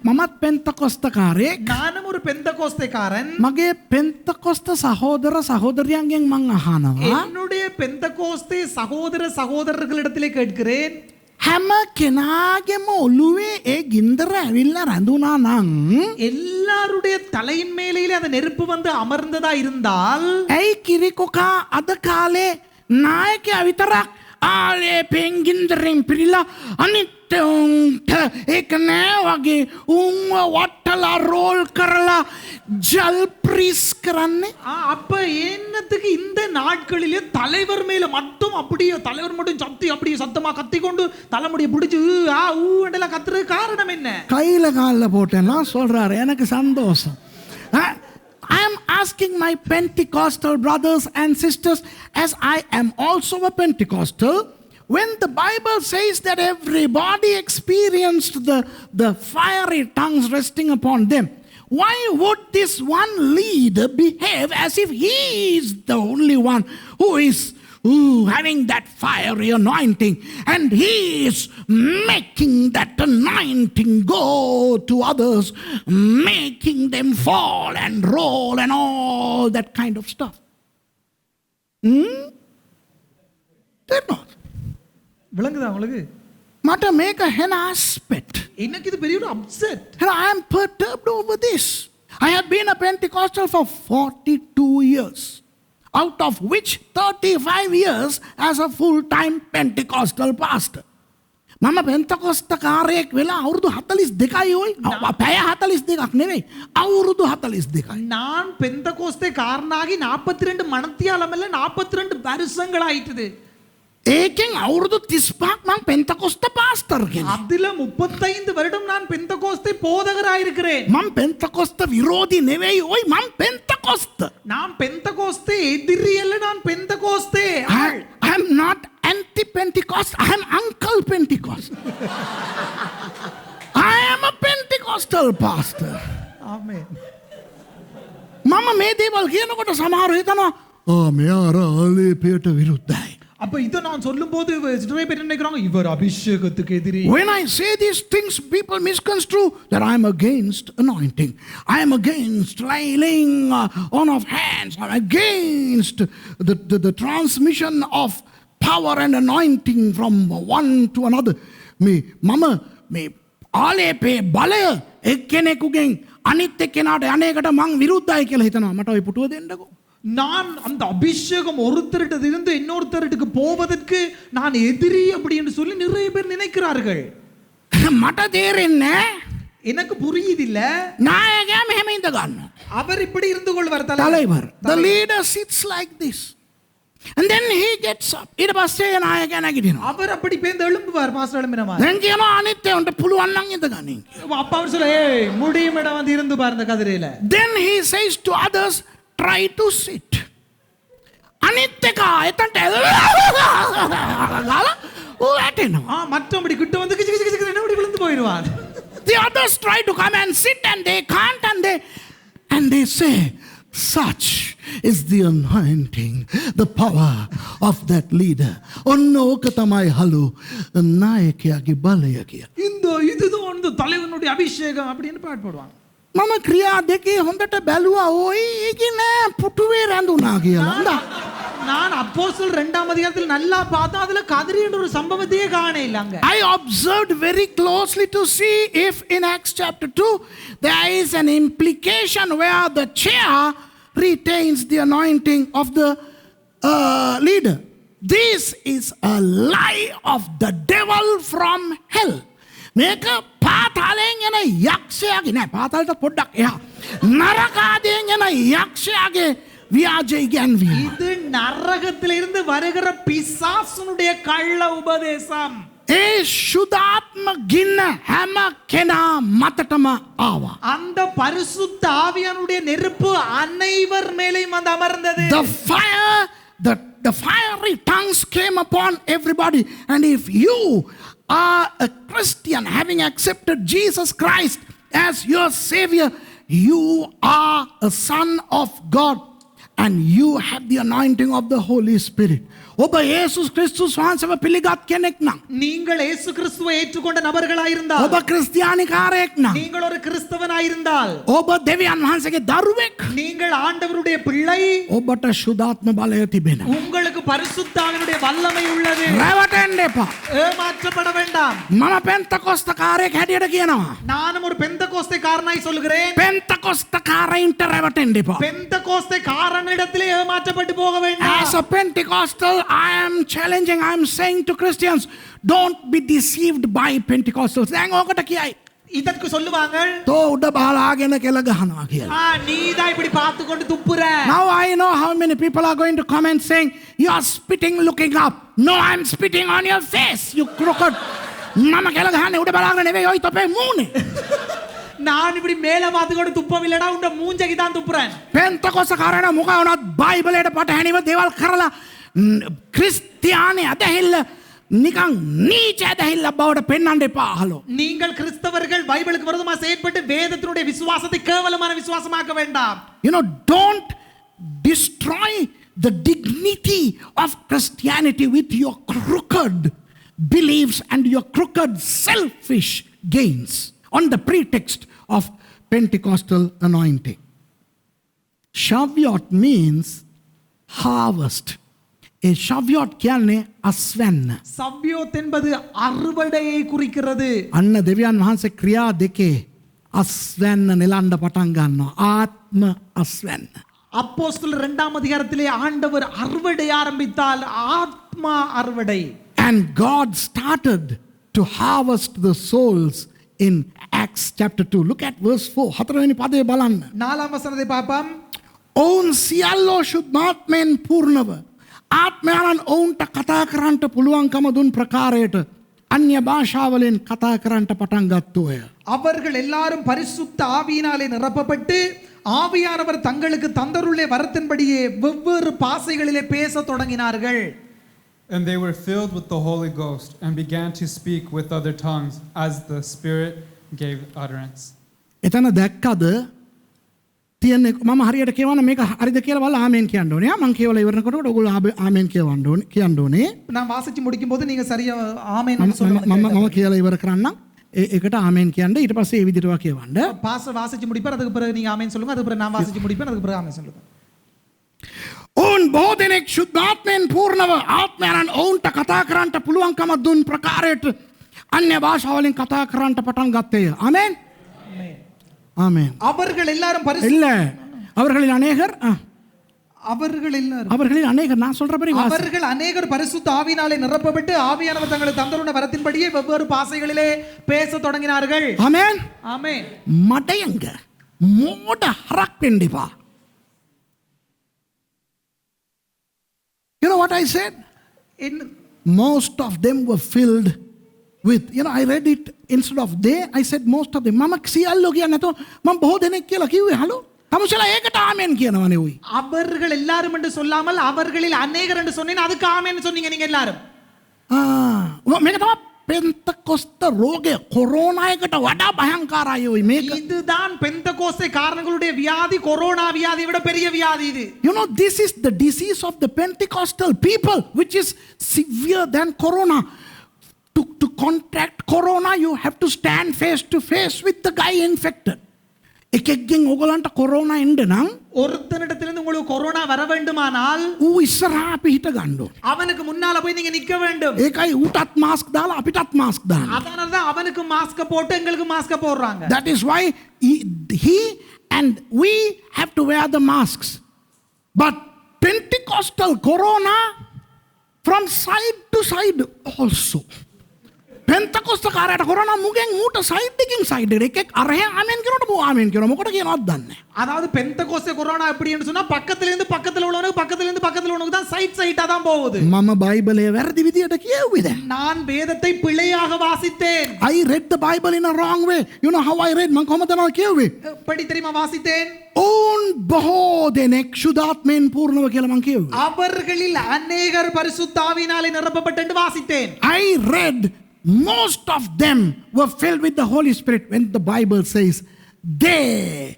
A: මමත් පෙන්තකොස්තකාරයෙක්.
B: நானும் ஒரு பெந்தகோஸ்தேக்காரன்.
A: මගේ පෙන්තකොස්ත සහෝදර සහෝදරියන්ගෙන් මං අහනවා.
B: என்னுடைய பெந்தகோஸ்தே சகோதர சகோதரர்களிடத்திலே கேட்கிறேன்.
A: හැම කෙනාගේම ඔළුවේ ඒ ගින්දර ඇවිල්ලා රැඳුනා නම්
B: எல்லாருடைய தலையின் மேலேயே அந்த நெருப்பு வந்து அமர்ந்ததா இருந்தால்
A: ඇයි කිරිකොකා අද කාලේ නායකයා විතරක් ආලේ පෙන්ගින්දරෙන් පිරීලා අනිත් උන්ට ඒක නෑ වගේ උන්ව වටලා රෝල් කරලා ජල් ප්‍රීස් කරන්නේ.
B: அப்ப என்னத்துக்கு இந்த நாட்களிலே தலைவர் மேல மட்டும் அப்படியே தலைவர் மட்டும் சத்தி அப்படியே சத்தமா கத்தி கொண்டு தலைமுடியை பிடிச்சு ஆ ஊண்டெல்லாம் கத்துறது காரணம் என்ன?
A: கையில காலில் போட்டேன்னா சொல்றாரு எனக்கு சந்தோஷம். I am asking my Pentecostal brothers and sisters, as I am also a Pentecostal, when the Bible says that everybody experienced the fiery tongues resting upon them, why would this one leader behave as if he is the only one who is having that fiery anointing and he is making that anointing go to others, making them fall and roll and all that kind of stuff? They're not.
B: விளங்குதா உங்களுக்கு?
A: මට මේක හෙන aspect.
B: எனக்கு இது பெரிய ஒரு upset.
A: And I am perturbed over this. I have been a Pentecostal for 42 years. Out of which 35 years as a full-time Pentecostal pastor. මම පෙන්තකොස්ත කාරයෙක් වෙලා අවුරුදු 42යි ඔයි. පැය 42ක් නෙවෙයි. අවුරුදු 42යි.
B: நான் பெந்தகோஸ்தே காரனாகி 42 மணத்தியாலம் இல்ல 42 வருஷங்கள் ஆயிட்டுது.
A: ඒකෙන් අවුරුදු 35ක් මම පෙන්තකොස්ත පාස්ටර් කෙනෙක්.
B: அதுல 35 வருடம் நான் பெந்தகோஸ்தே போதகராக இருக்கிறேன்.
A: මම පෙන්තකොස්ත විරෝධී නෙවෙයි ඔයි මම පෙන්තකොස්ත.
B: நான் பெந்தகோஸ்தே எதிரி அல்ல, நான் பெந்தகோஸ்தே ஆள்.
A: I am not anti-Pentecost. I am Uncle Pentecost. I am a Pentecostal pastor.
B: ஆமென்.
A: මම මේ දේවල් කියනකොට සමහර හිතනවා මෙයා අර ආලේපයට විරුද්ධයි.
B: அப்ப இத நான் சொல்லும்போது நிறைய பேர் நினைக்கிறாங்க இவர் அபிஷேகத்துக்கு எதிரி.
A: When I say these things, people misconstrue that I am against anointing. I am against laying on of hands. I am against the transmission of power and anointing from one to another. මම මේ ආලේපේ බලය එක්කෙනෙකුගෙන් අනිත් එක්කෙනාට අනේකට මං විරුද්ධයි කියලා හිතනවා. මට ওই පුටුව දෙන්නකෝ.
B: நான் அந்த அபிஷேகம் ஒருத்தரிட்ட இருந்து இன்னொருத்தருக்கு போவதற்கு நான் எதிரி அப்படின்னு சொல்லி நிறைய பேர் நினைக்கிறார்கள்.
A: මට තේරෙන්නේ
B: எனக்கு புரியுதில்ல.
A: නායකයා මෙහෙම ඉඳ ගන්නවා.
B: அவர் இப்படி இருந்து கொள்வார்
A: தலைவர். The leader sits like this. And then he gets up. ඊට පස්සේ නායකයා නැගිටිනවා.
B: அவர் அப்படி பேந்து எழும்புவார் பாஸ்டர் எழும்பின மாதிரி.
A: දැන් කියනවා අනිත් උන්ට පුළුවන් නම් ඉඳ ගනින්.
B: அப்ப அவர் சொல்ல ஏய் முடியுமடா வந்து இருந்து பாரு இந்த கதிரையில.
A: Then he says to others try to sit. අනිත් එක එතනට ගාලා ඌ ඇටෙනවා.
B: மற்றபடி கிட்ட வந்து கிச்சு கிச்சு கிச்சு என்ன இப்படி விழுந்து போயிடுவார்.
A: The others try to come and sit and they can't and they say such is the anointing, the power of that leader. ඔන්න ඕක තමයි හලු නායකයාගේ බලය කියලා.
B: இதுதான் வந்து தலைவனுடைய அபிஷேகம் அப்படின்னு பாட்டு போடுவாங்க.
A: මම ක්‍රියා දෙකේ හොඳට බැලුවා ඔය ඒකේ නෑ පුටුවේ රැඳුනා කියලා.
B: நான் அப்போஸ்தலர் 2ஆம் அதிகாரத்தில் நல்லா பார்த்தா அதுல கதிரி என்ற ஒரு சம்பவத்தையே காண இல்லங்க.
A: I observed very closely to see if in Acts chapter 2 there is an implication where the chair retains the anointing of the leader. This is a lie of the devil from hell. මේක පාතාලයෙන් එන යක්ෂයාගේ නෑ පාතාලට පොඩ්ඩක් එහා නරකාදයෙන් එන යක්ෂයාගේ ව්‍යාජ ඉගැන්වීම.
B: இது நரகத்திலிருந்து வருகிற பிசாசுனுடைய கள்ள உபதேசம்.
A: ඒ ශුද්ධාත්ම ගින්න හැම කෙනා මතටම ආවා.
B: அந்த பரிசுத்த ஆவியானுடைய நெருப்பு அனைவர் மேலேயும் வந்து அமர்ந்தது.
A: The fiery tongues came upon everybody. And if you are a Christian having accepted Jesus Christ as your Savior, you are a son of God and you have the anointing of the Holy Spirit. ඔබ යේසුස් ක්‍රිස්තුස් වහන්සේව පිළිගත් කෙනෙක් නම්
B: நீங்கள் இயேசு கிறிஸ்துவை ஏற்றுக்கொண்ட நபர்களாய் இருந்தால்
A: ඔබ ක්‍රිස්තියානිකාරයෙක් නම්
B: நீங்கள் ஒரு கிறிஸ்தவனாய் இருந்தால்
A: ඔබ දෙවියන් වහන්සේගේ දරුවෙක්
B: நீங்கள் ஆண்டவருடைய பிள்ளை
A: ඔබට ශුද්ධාත්ම බලය තිබෙනවා.
B: உங்களுக்கு பரிசுத்த ஆவியினுடைய வல்லமை உள்ளது.
A: රැවටෙන්න එපා.
B: ஏமாற்றப்பட வேண்டாம்.
A: මම පෙන්තකොස්තකාරයෙක් හැටියට කියනවා.
B: நானும் ஒரு பெந்தகோஸ்தே காரனாய் சொல்கிறேன்.
A: පෙන්තකොස්තකාරයින්ට රැවටෙන්න එපා.
B: பெந்தகோஸ்தே காரனிடத்திலே ஏமாற்றப்பட்டு போக வேண்டாம்.
A: As a Pentecostal, I am challenging, I am saying to Christians, don't be deceived by Pentecostals. දැන් ඕකට කියයි.
B: இதற்கு சொல்லுவாங்க
A: තෝ උඩ බහලාගෙන කෙල ගහනවා කියලා.
B: நீதான் இப்படி பார்த்து கொண்டு துப்புற.
A: Now I know how many people are going to comment saying, you are spitting looking up. No, I am spitting on your face, you crooked. මම කෙල ගහන්නේ උඩ බලාගෙන නෙවෙයි ඔය තොපේ මූණේ.
B: நான் இப்படி மேல பார்த்து கொண்டு துப்பவில்லடா உண்ட மூஞ்சைக்கு தான் துப்புறேன்.
A: පෙන්තකොස්තකාරයන මොකක් වුණත් බයිබලයට පටහැනිව දේවල් කරලා ක්‍රිස්තියානි අදහිල්ල නිකන් නීච ඇදහිල්ල බවට පෙන්වන්න එපා අහලෝ.
B: நீங்கள் கிறிஸ்தவர்கள் பைபிளுக்கு விரோதமா செயல்பட்டு வேதத்தினுடைய விசுவாசத்தை கேவலமான விசுவாசமாக்க வேண்டாம்.
A: You know, don't destroy the dignity of Christianity with your crooked beliefs and your crooked selfish gains on the pretext of Pentecostal anointing. Shavuot means harvest. A Shavuot කියන්නේ අස්වැන්න.
B: சவ்யோத் என்பது அறுவடையை குறிக்கிறது.
A: අන්න දෙවියන් වහන්සේ ක්‍රියා දෙකේ අස්වැන්න නෙලන්න පටන් ගන්නවා. ආත්ම අස්වැන්න.
B: அப்போஸ்தலர் 2ஆம் அதிகாரத்திலே ஆண்டவர் அறுவடை ஆரம்பித்தால் ஆத்மா அறுவடை.
A: And God started to harvest the souls in Acts chapter 2. Look at verse 4. 4වෙනි පදේ බලන්න.
B: 4ාம் වසනයේ පාපම්
A: ඔවුන් සියල්ලෝ ශුද්ධාත්මයෙන් පූර්ණව ආත්මයන් ඔවුන්ට කතා කරන්නට පුළුවන්කම දුන් ප්‍රකාරයට අන්‍ය භාෂාවලින් කතා කරන්නට පටන් ගත්තෝය.
B: அவர்கள் எல்லாரும் பரிசுத்த ஆவியினாலே நிரப்பப்பட்டு ஆவியானவர் தங்களுக்கு தந்தருளே வரத்தின்படியே வெவ்வேறு பாஷைகளிலே பேசத் தொடங்கினார்கள்.
C: And they were filled with the Holy Ghost and began to speak with other tongues as the Spirit gave utterance.
A: එතන දැක්කද තියෙන්නේ මම හරියට කියවන මේක හරිද කියලා බලලා ආමෙන් කියන්න ඕනේ. මම කියවලා ඉවරනකොට ඔයගොල්ලෝ ආමෙන් කියන්න ඕනේ.
B: நான் வாசிச்சு முடிக்கும் போது நீங்க சரியா ஆமென்
A: මම කියලා ඉවර කරන්නම්. ඒකට ආමෙන් කියන්න ඊට පස්සේ ඒ විදිහට කියවන්න.
B: பாஸ்டர் வாசிச்சு முடிப்பார் அதுக்கு பிறகு நீங்க ஆமென் சொல்லுங்க அதுக்கு பிறகு நான் வாசிச்சு முடிப்பேன் அதுக்கு பிறகு ஆமென் சொல்லுங்க.
A: ඔවුන් බොහෝ දෙනෙක් ශුද්ධාත්මයෙන් පූර්ණව ආත්මයන් ඔවුන්ට කතා කරන්නට පුළුවන්කම දුන් ප්‍රකාරයට අන්‍ය භාෂාවලින් කතා කරන්නට පටන් ගත්තේය. ආමෙන්. ஆமென்.
B: அவர்கள் எல்லாரும்
A: இல்ல அவர்களில் அநேகர்
B: அவர்கள் எல்லாரும்
A: அவர்களில் அநேகர் நான் சொல்றபடி வாசி.
B: அவர்கள் அநேகர் பரிசுத்த ஆவியினாலே நிரப்பப்பட்டு ஆவியானவர் தங்களுக்கு தந்துள்ள வரத்தின்படியே வெவ்வேறு பாஷைகளிலே பேசத் தொடங்கினார்கள்.
A: ஆமென்.
B: ஆமென்.
A: මඩයංග මෝඩ හරක් වෙන්න එපා. You know what I said? Most of them were filled with, I read it instead of they, I said most of them. මම සියල්ලෝ කියන්නේ නැතුව මම බොහෝ දෙනෙක් කියලා කිව්වේ. හලෝ. තමුසලා ඒකට ආමෙන් කියනවනේ උයි.
B: அவர்கள் எல்லாரும் என்று சொல்லாமல் அவர்களில் அநேகர் என்று சொன்னேன். அதுக்கு ஆமென் சொன்னீங்க நீங்க எல்லாரும்.
A: මේක තමයි பெந்தகோஸ்த ரோகය கொரோனா එකට වඩා භයංකාරයි උයි මේක.
B: இதுதான் பெந்தகோஸ்தே காரணங்களுடைய வியாதி, கொரோனா வியாதியை விட பெரிய வியாதி இது.
A: This is the disease of the Pentecostal people, which is severe than corona. To contract corona, you have to stand face to face with the guy infected. එකෙක්ගෙන් ඔයගලන්ට කොරෝනා එන්න නම්
B: ஒருத்தனிடத்திலிருந்து உங்களுக்கு கொரோனா வர வேண்டுமானால்
A: ඌ ඉස්සරහා අපි හිට ගන්න ඕනේ.
B: அவனுக்கு முன்னால போய் நீங்க நிக்க வேண்டும்.
A: ඒකයි ඌටත් මාස්ක් දාලා අපිටත් මාස්ක් දාන්න.
B: அதனால தான் அவனுக்கு மாஸ்க் போட்டு எங்களுக்கு மாஸ்க் போடுறாங்க.
A: That is why he and we have to wear the masks. But Pentecostal corona from side to side also. Pentecostal කාරයට කොරෝනා මුගෙන් ඌට සයිඩ් එකකින් සයිඩ් එකක් අරහෙ ආමෙන් කියනකොට මූ ආමෙන් කියනවා. මොකට කියනවද දන්නේ.
B: அதாவது பெந்தகோஸ்தே கொரோனா எப்படின்னு சொன்னா பக்கத்துல இருந்து பக்கத்துல உள்ளவனுக்கு தான் சைட்டா தான் போகுது.
A: මම බයිබලය වැරදි විදියට කියුවේ දැන්.
B: நான் வேதத்தை பிழையாக வாசித்தேன்.
A: I read the Bible in a wrong way. You know how I read? මම කොහොමද නෝ කියුවේ?
B: எப்படி தெரியுமா வாசித்தேன்?
A: ඕන් බොහෝ දෙනෙක් සුදාත්මෙන් පූර්ණව කියලා මම කියුවේ.
B: அவர்களில் அநேகர் பரிசுத்த ஆவியினாலே நிரப்பப்பட்டு என்று வாசித்தேன்.
A: I read most of them were filled with the Holy Spirit when the Bible says they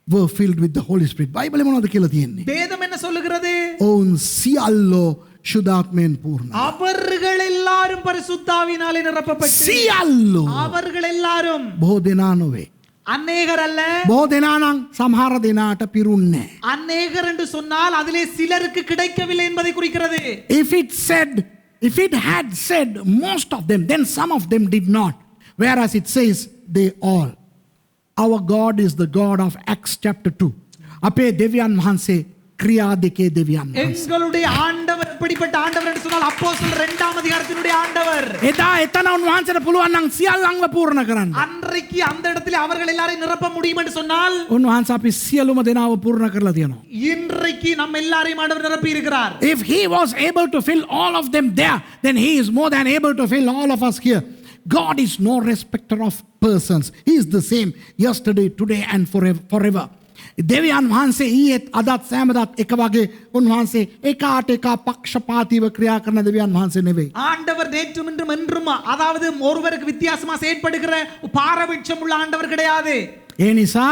A: were filled with the Holy Spirit. Bible මොනවද කියලා තියෙන්නේ?
B: வேதம் என்ன சொல்லுகிறது?
A: ඕන් සියල්ලෝ සුදාත්මෙන් පූර්ණ.
B: அவர்கள் எல்லாரும் பரிசுத்த ஆவியினாலே நிரப்பப்பட்டு
A: සියල්ලෝ
B: அவர்கள் எல்லாரும்
A: බොහෝ දෙනා නොවේ.
B: அநேகர் அல்ல.
A: බොහෝ දෙනා නම් සමහර දෙනාට පිරුන්නේ.
B: அநேகர் என்று சொன்னால் அதிலே சிலருக்கு கிடைக்கவில்லை என்பதை குறிக்கிறது.
A: If it had said most of them, then some of them did not. Whereas it says they all. Our God is the God of Acts chapter 2. අපේ දෙවියන් වහන්සේ ක්‍රියා දෙකේ දෙවියන් වහන්සේ.
B: எங்களுடைய ஆண்டவர் எப்படிப்பட்ட ஆண்டவர் என்று சொன்னால் அப்போஸ்தலர் 2ஆம் அதிகாரத்தினுடைய ஆண்டவர்.
A: එදා එතන උන්වහන්සේට පුළුවන් නම් සියල්ලන්ව පූර්ණ කරන්න.
B: அன்றைக்கு அந்த இடத்திலே அவர்கள் எல்லாரையும் நிரப்ப முடியும் என்று சொன்னால்
A: උන්වහන්සේ අපි සියලුම දෙනාව පූර්ණ කරලා තියෙනවා.
B: இன்றைக்கு நம்ம எல்லாரையும் ஆண்டவர் நிரப்பி இருக்கிறார்.
A: If he was able to fill all of them there, then he is more than able to fill all of us here. God is no respecter of persons. He is the same yesterday, today and forever. දෙවියන් වහන්සේ ඊයේත් අදත් සෑමදාත් එක වගේ උන්වහන්සේ එකාට එක පක්ෂපාතීව ක්‍රියා කරන දෙවියන් වහන්සේ නෙවෙයි.
B: ஆண்டவர் நேற்றும் இன்றும் என்றும் அதாவது ஒருவருக்கு வித்தியாசமா செயல்படுகிற பாரபட்சம் உள்ள ஆண்டவர் கிடையாது.
A: ඒ නිසා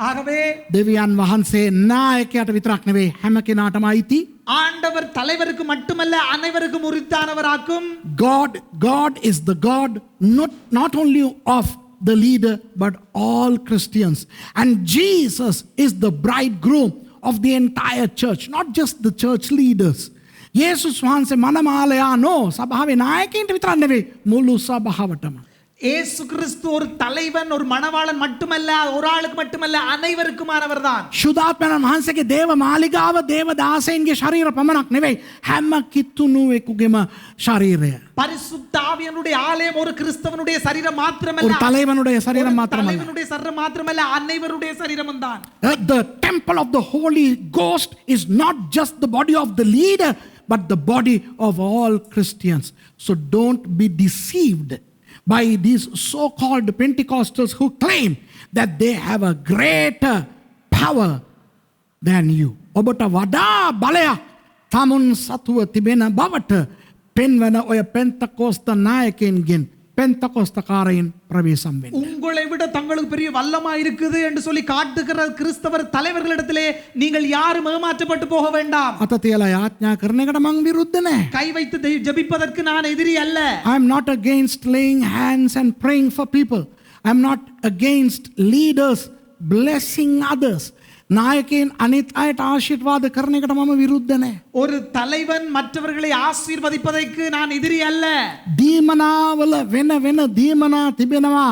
B: ஆகவே
A: දෙවියන් වහන්සේ නායකයාට විතරක් නෙවෙයි හැම කෙනාටම අයිති.
B: ஆண்டவர் தலைவருக்கு மட்டுமல்ல அனைவருக்கும் உரித்தானவராக்கும்.
A: God is the God not only of the leader but all Christians, and Jesus is the bridegroom of the entire church, not just the church leaders. යේසුස් වහන්සේ මනමාලයා නෝ සභාවේ නායකයින්ට විතරක් නෙවෙයි මුළු සභාවටම.
B: இயேசு கிறிஸ்து ஒரு தலைவன், ஒரு மணவாளன் மட்டுமல்ல, ஒரு ஆளுக்கு மட்டுமல்ல, அனைவருக்குமானவர் தான்.
A: ශුද්ධාත්මයන් වහන්සේගේ දේව මාලිගාව දේව දාසයන්ගේ ශරීර පමණක් නෙවෙයි හැම කිතුණුවෙකුගේම ශරීරය.
B: பரிசுத்த ஆவியானுடைய ஆலயம் ஒரு கிறிஸ்தவனுடைய சரீரம் மாத்திரமல்ல,
A: ஒரு தலைவனுடைய சரீரம் மாத்திரமல்ல,
B: தலைவனுடைய சரீரம் மாத்திரமல்ல, அனைவருடைய சரீரமும் தான்.
A: The temple of the Holy Ghost is not just the body of the leader but the body of all Christians. So don't be deceived by these so-called Pentecostals who claim that they have a greater power than you. ඔබට වඩා බලයක් තමුන් සතුව තිබෙන බවට පෙන්වන ඔය පෙන්තකෝස්ත නායකයන්ගෙන් பெந்தகோஸ்தக்காரையின் பிரவேசம் வேண்டும்.
B: உங்களை விட தங்களுக்கு பெரிய வல்லமா இருக்குது என்று சொல்லி காட்டுகிற கிறிஸ்தவர் தலைவர்களிடத்திலே நீங்கள் யாரும் ஏமாற்றப்பட்டு போக வேண்டாம்.
A: අත තියලා යාඥා කරන එකට මං විරුද්ධ නැහැ.
B: கை வைத்து ஜெபிப்பதற்கு நான் எதிரி அல்ல.
A: I am not against laying hands and praying for people. I am not against leaders blessing others. நாயකයන් අනිත් අයට ආශිර්වාද කරන එකට මම විරුද්ධ නැහැ.
B: ஒரு தலைவன் மற்றவர்களை ஆசீர்வதிப்பதற்கு நான் எதிரி அல்ல.
A: දීමනාවල වෙන වෙන දීමනා තිබෙනවා.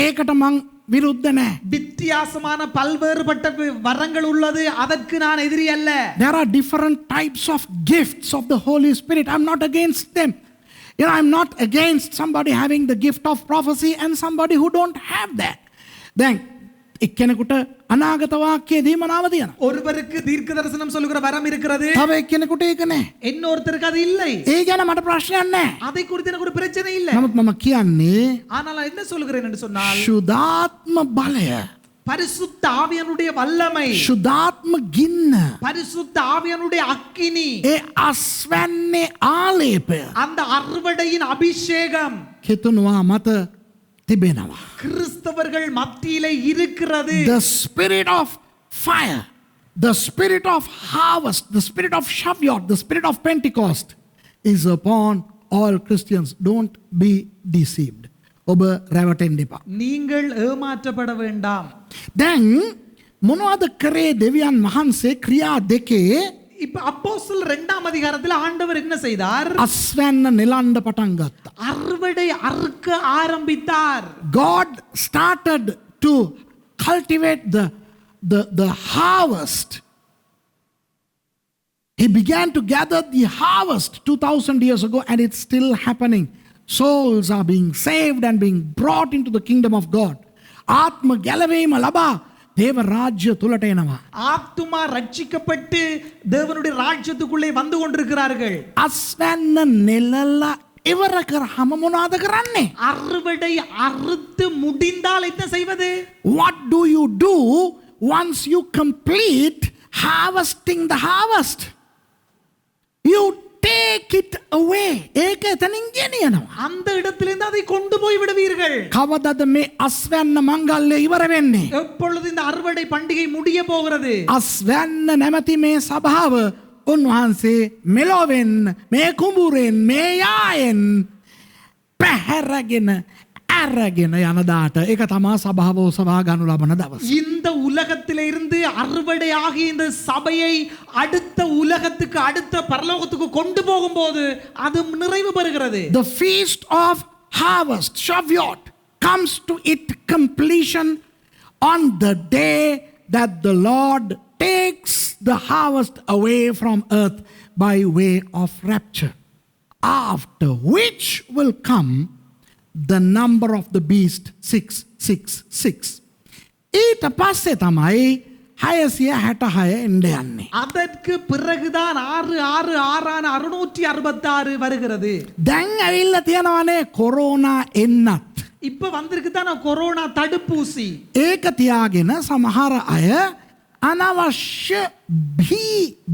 A: ඒකට මං විරුද්ධ නෑ.
B: வித்தியாசமான பல்வேறுபட்ட வரங்கள் உள்ளது, அதற்கு நான் எதிரி அல்ல.
A: There are different types of gifts of the Holy Spirit. I'm not against them. I'm not against somebody having the gift of prophecy and somebody who don't have that. Then එක්කෙනෙකුට අනාගත වාක්‍යයේ දීමනාව තියෙනවා.
B: ஒருவருக்கு தீர்க்க தரிசனம் சொல்லுகிற வரம் இருக்கிறது,
A: තව එක්කෙනෙකුට ඒක නැහැ.
B: இன்னொருத்தருக்கு அது இல்லை.
A: ඒ ගැන මට ප්‍රශ්නයක් නැහැ.
B: அதை குறித்து எனக்கு ஒரு பிரச்சனை இல்லை.
A: නමුත් මම කියන්නේ
B: ஆனால் நான் என்ன சொல்கிறேன் என்று சொன்னால்,
A: ශුද්ධාත්ම බලය,
B: பரிசுத்த ஆவியானுடைய வல்லமை,
A: ශුද්ධාත්ම ගින්න,
B: பரிசுத்த ஆவியானுடைய அக்கினி,
A: ඒ අස්වැන්නේ ආලේපය
B: அந்த அறுவடையின் அபிஷேகம்
A: කෙතුනවා මත තිබෙනවා.
B: கிறிஸ்தவர்கள் மத்தியிலே இருக்கிறது.
A: The spirit of fire, the spirit of harvest, the spirit of Shavuot, the spirit of Pentecost is upon all Christians. Don't be deceived. ඔබ රැවටෙන්න එපා.
B: நீங்கள் ஏமாற்றப்பட வேண்டாம்.
A: දැන් මොනවද කරේ දෙවියන් වහන්සේ ක්‍රියා දෙකේ
B: இப்ப அப்போஸ்தலர் 2ஆம் அதிகாரத்தில் ஆண்டவர் என்ன செய்தார்?
A: අස්වැන්න නෙලන්න පටන් ගත්තා.
B: அறுவடை அறுக்க ஆரம்பித்தார்.
A: God started to cultivate the harvest. He began to gather the harvest 2000 years ago, and it's still happening. Souls are being saved and being brought into the kingdom of God. ආත්ම ගැලවීම ලබා தேவ ராஜ்ய තුලට එනවා.
B: ஆத்துமா ரட்சிக்கப்பட்டு தேவனுடைய ராஜ்யத்துக்குள்ளே வந்து கொண்டிருக்கிறார்கள்.
A: අස්වැන්න නෙලලා ඉවර කරාම මොනවද කරන්නේ?
B: அறுவடை அறுத்து முடிந்தால் என்ன செய்வது?
A: What do you do once you complete harvesting the harvest? You take it away. ඒක එතනින් ගෙනියනවා.
B: அந்த இடத்திலிருந்து அதை கொண்டு போய் விடுவீர்கள்.
A: කවදද මේ අස්වැන්න මංගල්‍ය ඉවර වෙන්නේ?
B: எப்பொழுது இந்த அறுவடை பண்டிகை முடிய போகிறது?
A: අස්වැන්න නැමැති මේ සභාව උන්වහන්සේ මෙලොවෙන් මේ කුඹුරෙන් මේ යායෙන් පැහැරගෙන අරගෙන යන දාට ඒක තමයි සභාව ඔසවා ගනු ලබන දවස.
B: இந்த உலகத்திலிருந்து அறுவடை ஆகிய இந்த சபையை அடுத்த உலகத்துக்கு, அடுத்த பரலோகத்துக்கு கொண்டு போகும்போது அது நிறைவு பெறுகிறது.
A: The feast of harvest, Shavuot, comes to its completion on the day that the Lord takes the harvest away from earth by way of rapture, after which will come the number of the beast 666. ඊට පස්සේ තමයි 666 එන්න යන්නේ.
B: அதற்கு பிறகுதான் 666 வருகிறது.
A: දැන් ඇවිල්ලා තියෙනවනේ කොරෝනා එන්නත්.
B: இப்ப வந்திருக்கு தான் கொரோனா தடுப்பூசி.
A: ඒක තියාගෙන සමහර අය අනවශ්‍ය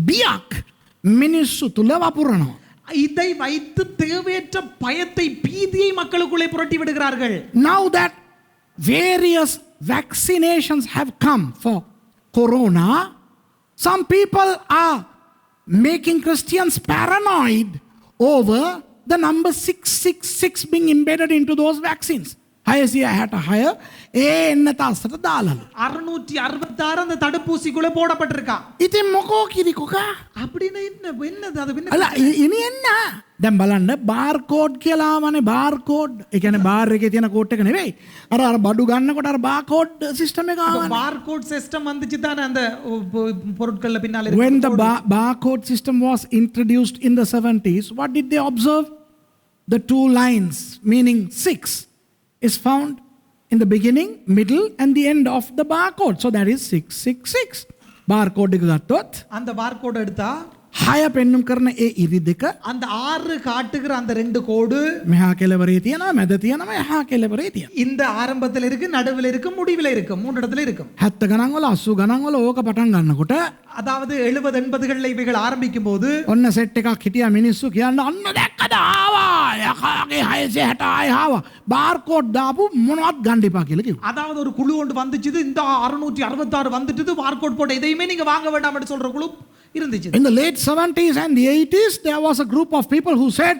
A: බියක් මිනිස්සු තුල වපුරනවා.
B: இதை வைத்து தேவையற்ற பயத்தை, பீதியை மக்களுக்குள்ளே புரட்டி விடுகிறார்கள்.
A: Now that various vaccinations have come for corona, some people are making Christians paranoid over the number 666 being embedded into those vaccines. 666 එන්න තස්සට දාලලු.
B: 666 அந்த தடுப்பூசிக்குள்ளே போடப்பட்டிருக்கா.
A: ඉතින් මොකෝ කිරිකොකා?
B: அப்படின்னு என்னது அது என்ன?
A: අල ඉනි එන්න. දැන් බලන්න බාර්කෝඩ් කියලාමනේ බාර්කෝඩ්. ඒ කියන්නේ බාර් එකේ තියෙන කෝඩ් එක නෙවෙයි. අර බඩු ගන්නකොට අර බාර්කෝඩ් සිස්ටම් එක ආවනේ.
B: பார்கோட் சிஸ்டம் வந்துச்சு தானே அந்த பொருட்கள்ல பின்னால
A: When the barcode system was introduced in the 70s, what did they observe? The two lines, meaning 6, is found in the beginning, middle, and the end of the barcode. So that is 666. Barcode එක ගත්තොත්
B: அந்த barcode எடுத்தா
A: 6 පෙන්නුම් කරන ඒ ඉරි දෙක
B: அந்த 6 காட்டுகிற அந்த ரெண்டு கோடு
A: මෙහා කෙළවරේ තියෙනවා, මැද තියෙනවා, එහා කෙළවරේ තියෙනවා.
B: இந்த ஆரம்பத்தில் இருக்கு, நடுவில் இருக்கு, முடிவில் இருக்கு, மூன்று இடத்துல இருக்கும்.
A: 70 ගණන් වල 80 ගණන් වල ඕක පටන් ගන්නකොට
B: அதாவது 70 80களில் இவைகள் ஆரம்பிக்கும் போது
A: ඔන්න සෙට් එකක් හිටියා මිනිස්සු කියන්න අන්න දැක්කද ආවා යකාගේ 666 ආවා බාර්කෝඩ් දාපු මොනවත් ගන්න එපා කියලා කිව්වා.
B: அதாவது ஒரு குழு ஒன்று வந்துச்சு, இந்த 666 வந்துட்டு பார்கோட் போட்டு எதையுமே நீங்க வாங்க வேண்டாம் என்று சொல்ற குழு இருந்துச்சு.
A: In the late 70s and the 80s, there was a group of people who said,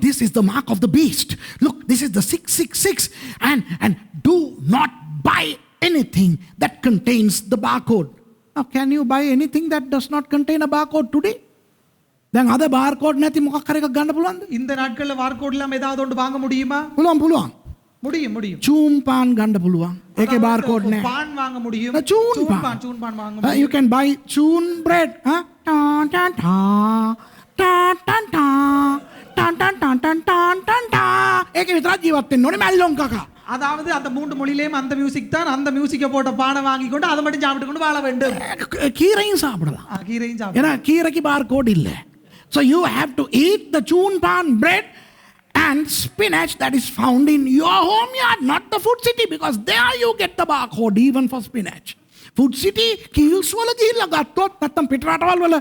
A: this is the mark of the beast. Look, this is the 666. And do not buy anything that contains the barcode. Now, can you buy anything that does not contain a barcode today? දැන් අද barcode නැති මොකක් හරි එකක් ගන්න පුළුවන්ද?
B: இந்த நாட்கள்ல பார்கோட் இல்லாம ஏதாவது ஒன்று வாங்க முடியுமா?
A: පුළුවන්.
B: முடியும் முடியும்
A: චූන් පාන් ගන්න පුළුවන්. ඒකේ බාර්කෝඩ් නෑ.
B: பான் வாங்க முடியும்
A: චූන්
B: சூன்
A: පාන්.
B: பான் சூன் பான் வாங்க முடியும்
A: You can buy chun bread. Huh? Tan tan tan tan tan tan tan tan tan tan tan tan. ඒකේ විතරක් ජීවත් වෙන්න ඕනේ මැල්ලොන් කකා.
B: அதாவது அந்த மூன்று மொழியிலேயும் அந்த மியூசிக் தான் அந்த மியூசிக்கை போட்ட பானை வாங்கி கொண்டு அதை மட்டும் சாப்பிட்டு கொண்டு வாழ வேண்டும்
A: கீரையும் சாப்பிடலாம்.
B: கீரையும் சாப்பிடலாம்
A: ஏன்னா கீரைக்கு barcode இல்ல. So you have to eat the chun pan bread and spinach that is found in your home yard, not the Food City, because there you get the barcode even for spinach. Food City kills වල ගිහිල්ලා ගත්තොත් නැත්තම් පිටරටවල් වල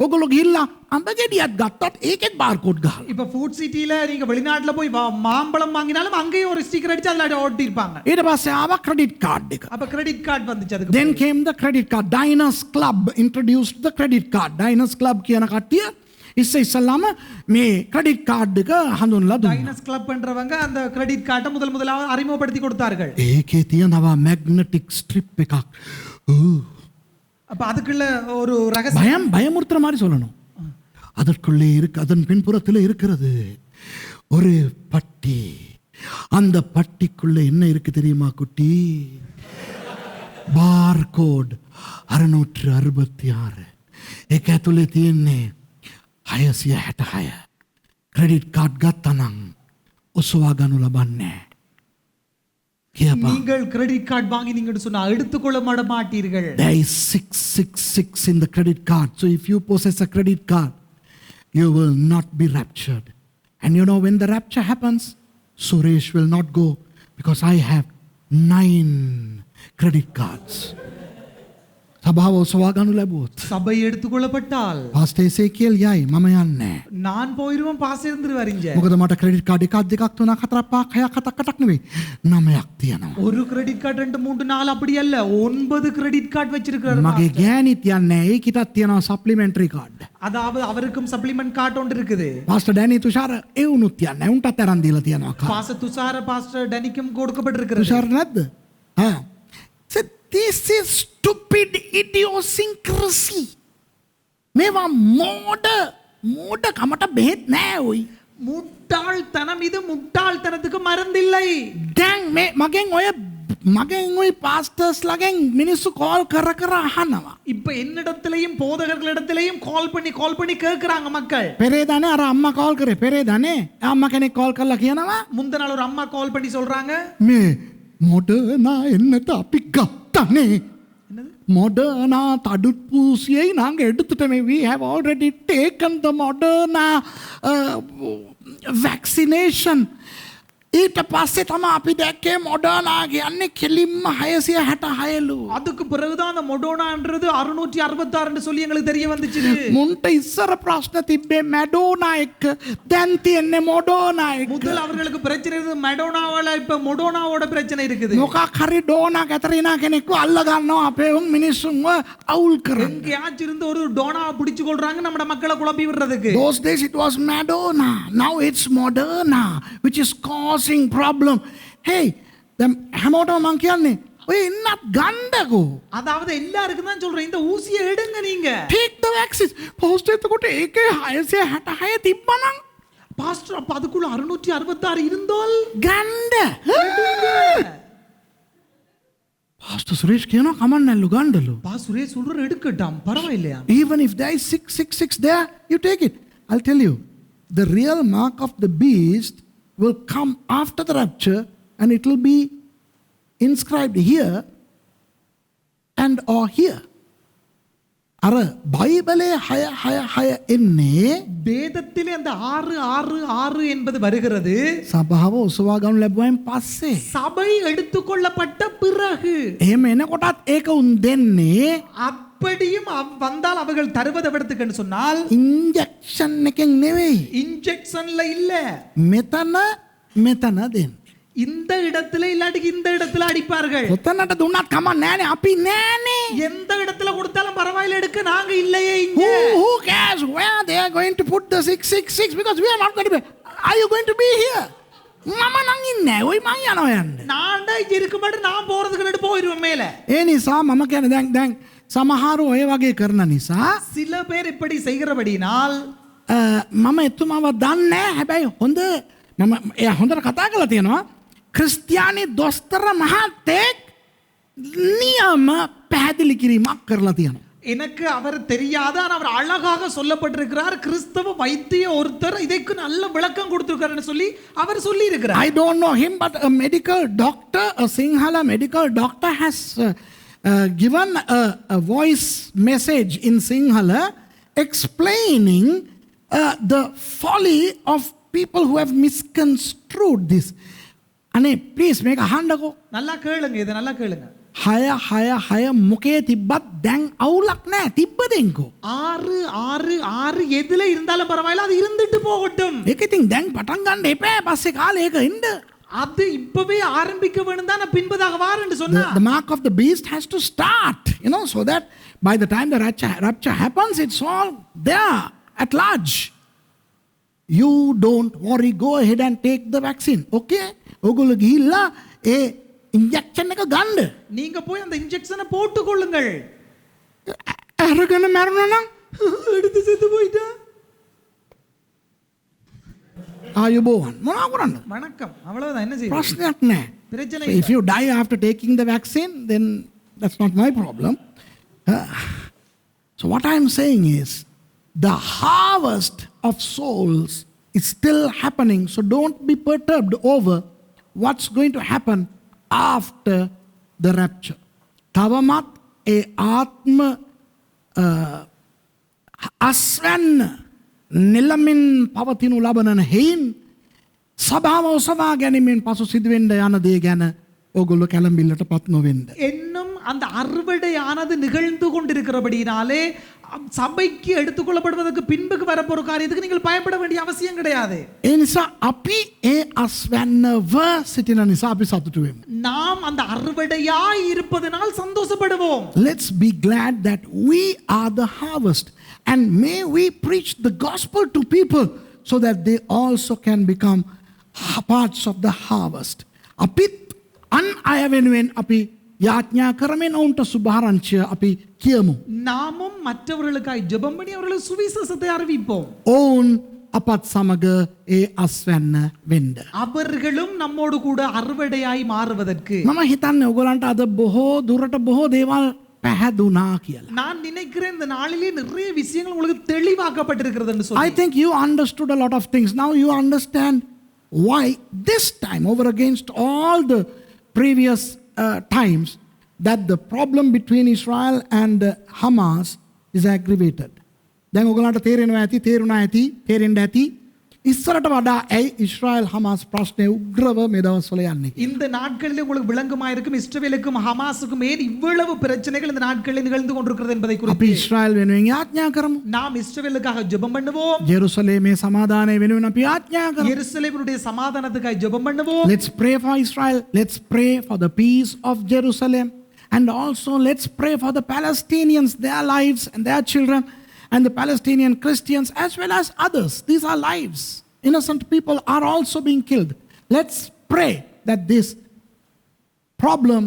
A: ඔයගොල්ලෝ ගිහිල්ලා අඹ ගෙඩියක් ගත්තොත් ඒකෙත් barcode ගහලා.
B: இப்ப ஃபுட் சிட்டில நீங்க வெளிநாட்டுல போய் மாம்பழம் வாங்கினாலும் அங்கேயும் ஒரு ஸ்டிக்கர் அடிச்சு அதுல ஒட்டி இருப்பாங்க.
A: ඊට පස්සේ ආවා credit card එක.
B: அப்ப கிரெடிட் கார்டு வந்துச்சு அதுக்கு.
A: Then came the credit card. Diners Club introduced the credit card. Diners Club කියන කට්ටිය ඉස්සෙල්ලාම මේ credit card එක හඳුන්ලා දුන්නා.
B: டைனஸ் கிளப் பண்றவங்க அந்த கிரெடிட் கார்டை முதலாவது அறிமுகப்படுத்தி கொடுத்தார்கள்.
A: ඒකේ තියෙනවා magnetic strip එකක්.
B: அப்ப அதுக்குள்ள ஒரு ரகசியம்
A: பயமுறுத்துற மாதிரி சொல்லணும். அதற்குள்ளே இருக்கு, அதன் பின்புறத்தில் இருக்கிறது ஒரு பட்டி. அந்த பட்டிக்குள்ள என்ன இருக்கு தெரியுமா குட்டி? barcode 666. ඒක ඇතුලේ තියෙන්නේ 666. ක්‍රෙඩිට් කාඩ් ගත්තා නම් ඔසවා ගන්නු ලබන්නේ.
B: நீங்கள் கிரெடிட் கார்டு வாங்கினீங்கன்னு சொன்னா எடுத்துக்கொள்ள மாட்டீர்கள்.
A: There is 666 in the credit card. So if you possess a credit card, you will not be raptured. And you know when the rapture happens, Suresh will not go because I have 9 credit cards. සභාව ඔසවා ගන්නු ලැබුවොත්
B: சபை எடுத்துக்கொள்ளப்பட்டால்
A: pastor එසේකියල් යයි මම යන්නේ.
B: நான் போயிருவேன் pastor இருந்துருவாரு இங்க.
A: මොකද මට ක්‍රෙඩිට් කාඩ් එකක් දෙකක් තුනක් හතරක් පහක් හයක් හතක් අටක් නෙවෙයි 9ක් තියෙනවා.
B: ஒரு கிரெடிட் கார்டு 2 3 4 அப்படி அல்ல 9 கிரெடிட் கார்டு வச்சிருக்காரு.
A: මගේ ගෑණිත් යන්නේ ඒකිටත් තියෙනවා සප්ලිමෙන්ටරි කාඩ්.
B: அதாவது அவருக்கும் சப்ளிமெண்ட் கார்டு ஒன்று இருக்குது.
A: පාස්ටර් ඩැනි තුෂාර ඒ උනුත් යන්නේ. උන්ටත් අරන් දීලා තියෙනවා කාඩ්.
B: பாஸ்டர் துஷார பாஸ்டர் டனிக்கும் கொடுக்கப்பட்டிருக்கிறது.
A: තුෂාර නැද්ද? හා. So this is stupid idiosyncrasy. මේවා මෝඩ කමට බෙහෙත් නෑ ඔයි.
B: முட்டாள்தனம் இது முட்டாள்தனத்துக்கு மருந்தில்லை.
A: දැන් මේ මගෙන් ඔය පාස්ටර්ස් ළගෙන් මිනිස්සු කෝල් කර අහනවා.
B: இப்ப என்னிடத்திலையும் போதகர்களிடத்திலையும் கால் பண்ணி கேக்குறாங்க மக்கள்.
A: පෙරේදානේ අර අම්මා කෝල් කරේ. පෙරේදානේ අම්මා කෙනෙක් කෝල් කරලා කියනවා
B: முந்தின நாள் ஒரு அம்மா கால் பண்ணி சொல்றாங்க
A: මේ මොඩර්නා එන්නට අපි ගත්තනේ. Moderna தடுப்பூசியை நாங்க எடுத்துட்டோமே. We have already taken the Moderna vaccination. ඊට පස්සේ තමයි අපි දැක්කේ මොඩර්නා කියන්නේ කෙලින්ම 666ලු.
B: அதுக்கு பிறகுதான் அந்த மொடோனான்றது 666 ன்னு சொல்லி எங்களுக்கு தெரிய வந்துச்சு.
A: මුන්ට ඉස්සර ප්‍රශ්න තිබ්බේ මැඩෝනා එක්ක. දැන් තියෙන්නේ මොඩර්නා එක්ක.
B: முதல் அவர்களுக்கு பிரச்சனை இருந்தது மெடோனாவால இப்ப மொடோனாவோட பிரச்சனை இருக்குது.
A: මොකක් හරි ඩෝනා කැතරිනා කෙනෙක්ව අල්ල ගන්නවා අපේ උන් මිනිස්සුන්ව අවුල් කරන්න.
B: எங்கேயாச்சும் இருந்து ஒரு டோனாவை பிடிச்சு கொள்றாங்க நம்ம மக்களை குழப்பி விடுறதுக்கு.
A: Those days it was Madonna. Now it's Moderna, which is causing problem. Hey, හැමෝටම මං කියන්නේ ඔය ඉන්නත් ගන්නකෝ.
B: அதாவது எல்லாருக்கும் தான் சொல்றேன் இந்த ஊசியை எடுங்க நீங்க.
A: Take the vaccine. Post එතකොට ඒකේ 666 තිබ්බනම්
B: பாஸ்டர் அப்ப அதுக்குள்ள 666 இருந்தால்
A: ගන්න. පාස්ටර් සුරේෂ් කියනවා කමන්නැල්ලු ගන්නලු.
B: சுரேஷ் சொல்ற எடுக்கட்டாம் பரவாயில்லையா?
A: Even if there is 666 there, you take it. I'll tell you, the real mark of the beast will come after the rapture and it will be inscribed here and or here. අර බයිබලේ 666 එන්නේ
B: வேதத்திலே அந்த 666 என்பது வருகிறது
A: සභාව ඔසවා ගන්න ලැබුවයින් පස්සේ.
B: சபை எடுத்துக்கொள்ளப்பட்ட பிறகு.
A: එහෙම එනකොටත් ඒක උන් දෙන්නේ
B: அப்படியும் வந்தால் அவர்கள் தருவதை விடத்துக்குன்னு சொன்னால்
A: ඉන්ජෙක්ෂන් එකෙන් නෙවෙයි.
B: இன்ஜெக்ஷன்ல இல்ல.
A: මෙතන දෙන්න.
B: இந்த இடத்துல இல்லாட்டி இந்த இடத்துல அடிப்பார்கள்.
A: ඔතනට දුන්නත් කමක් නෑනේ. අපි නෑනේ.
B: எந்த இடத்துல கொடுத்தாலும் பரவாயில்லை எடுக்க நாங்க இல்லையே இங்க.
A: Who cares where they are going to put the 666 because we are not going to be. Are you going to be here? මම නම් ඉන්නේ. ඔයි මං යනවා යන්න.
B: நான் தான் இங்க இருக்க மாட்டேன். நான் போறதுக்கு போயிருவேன் மேல.
A: ඒ නිසා මම කියන්නේ දැන් සමහර ඔය වගේ කරන නිසා
B: சில பேர் இப்படி செய்கிறபடினால்
A: මම එතුමාව දන්නේ නැහැ. හැබැයි මම එයා හොඳට කතා කරලා තියෙනවා. ක්‍රිස්තියානි දොස්තර මහත්තයෙක් නියම පැහැදිලි කිරීමක් කරලා තියෙනවා.
B: எனக்கு அவர் தெரியாத ஆனா அவர் அழகாக சொல்லப்பட்டிருக்கிறார். கிறிஸ்தவ வைத்திய ஒருத்தர் இதற்கு நல்ல விளக்கம் கொடுத்திருக்காருன்னு சொல்லி அவர் சொல்லி இருக்கிறார்.
A: I don't know him, but a medical doctor, a Sinhala medical doctor has given a voice message in Sinhala explaining the folly of people who have misconstrued this. Ane, please make a handako.
B: நல்லா கேளுங்க, இதை நல்லா கேளுங்க.
A: හය මොකේ තිබ්බත් දැන් අවුලක් නෑ තිබ්බදෙන්කෝ.
B: 6 எதுல இருந்தாலும் பரவாயில்ல, அது இருந்துட்டு போகட்டும்.
A: ඒක ඉතින් දැන් පටන් ගන්න එපා පස්සේ කාලේ ඒක ඉන්න.
B: அது இப்பவே ஆரம்பிக்க வேண்டும் தான் பின்பதாக வாரன்னு சொன்னா.
A: The mark of the beast has to start, so that by the time the rapture happens, it's all there at large. You don't worry, go ahead and take the vaccine. Okay? ඔගොල්ලෝ ගිහිල්ලා ඒ injection එක ගන්න.
B: நீங்க போய் அந்த இன்ஜெக்ஷனை போட்டுக் கொள்ளுங்கள்.
A: අරගෙන මැරුණා නම්
B: எடுத்து செத்து போயிட்டா
A: ආයුබෝවන් මොනවා කරන්නද?
B: வணக்கம், அவ்வளவுதான். என்ன செய்ய
A: ප්‍රශ්නයක් නෑ.
B: பிரச்சனை
A: So if you die after taking the vaccine, then that's not my problem. So what I'm saying is, the harvest of souls is still happening. So don't be perturbed over what's going to happen after the rapture. තවමත් ඒ ආත්ම අස්වැන්න නිලමින් පවතිනු ලබන හේයින් සභාව ඔසවා ගැනීමෙන් පසු සිදුවෙන්න යන දේ ගැන ඔගොල්ලෝ කැළඹිල්ලට පත් නොවෙන්න.
B: இன்னும் அந்த அறுவடையானது நிகழ்ந்து கொண்டிருக்கிறபடினாலே சபைக்கு எடுத்துக்கொள்ளப்படுவதற்கு பின்புக்கு வரப்போற காரியத்துக்கு நீங்கள் பயப்பட வேண்டிய அவசியம் கிடையாது.
A: ඒ නිසා අපි ඒ අස්වැන්නව සිටින නිසා අපි සතුටු වෙමු.
B: நாம் அந்த அறுவடையாய் இருப்பதனால் சந்தோஷப்படுவோம்.
A: Let's be glad that we are the harvest, and may we preach the gospel to people so that they also can become parts of the harvest. අපිත් අන් අය වෙනුවෙන් අපි යාඥා කරමින් ඔවුන්ට සුභාරංචිය අපි කියමු.
B: நாமும் மற்றவர்களுக்காய் ஜெபம் பண்ணி அவர்களுக்கு சுவிசேஷத்தை அறிவிப்போம்.
A: ඔවුන් අපත් සමග ඒ අස්වැන්න වෙන්න.
B: அவர்களும் நம்மோடு கூட அறுவடையாய் மாறுவதற்கு
A: මම හිතන්නේ ඔයගලන්ට අද බොහෝ දුරට බොහෝ දේවල් පැහැදුනා කියලා.
B: நான் நினைக்கிறேன் இந்த நாளிலே நிறைய விஷயங்கள் உங்களுக்கு தெளிவாக்கப்பட்டிருக்கிறது என்று
A: I
B: சொல்லி.
A: think you understood a lot of things. Now you understand why this time, over against all the previous times, that the problem between Israel and Hamas is aggravated. දැන් ඔයගලන්ට තේරෙනවා ඇති, තේරුණා ඇති, තේරෙන්න ඇති. ඉස්සරට වඩා ඇයි ඉස්රායල් හමාස් ප්‍රශ්නේ උග්‍රව මේ දවස්වල යන්නේ.
B: இந்த நாட்களிலே உங்களுக்கு விளங்குமாயிருக்கும் இஸ்ரவேலுக்கும் ஹமாஸுக்கும் ஏன் இவ்வளவு பிரச்சனைகள் இந்த நாட்களில் நிகழ்ந்து கொண்டிருக்கிறது என்பதை
A: අපි
B: குறித்து
A: ඉස්රායල් වෙනුවෙන් යාඥා කරමු.
B: நாம் இஸ்ரவேலுக்காக ஜெபம் பண்ணுவோம்.
A: ජෙරුසලේමේ සමාදානය වෙනුවෙන් අපි යාඥා කරමු.
B: எருசலேமினுடைய சமாதானத்துக்காக ஜெபம் பண்ணுவோம்.
A: Let's pray for Israel. Let's pray for the peace of Jerusalem. And also let's pray for the Palestinians, their lives and their children, and the Palestinian Christians as well as others. These are lives. Innocent people are also being killed. Let's pray that this problem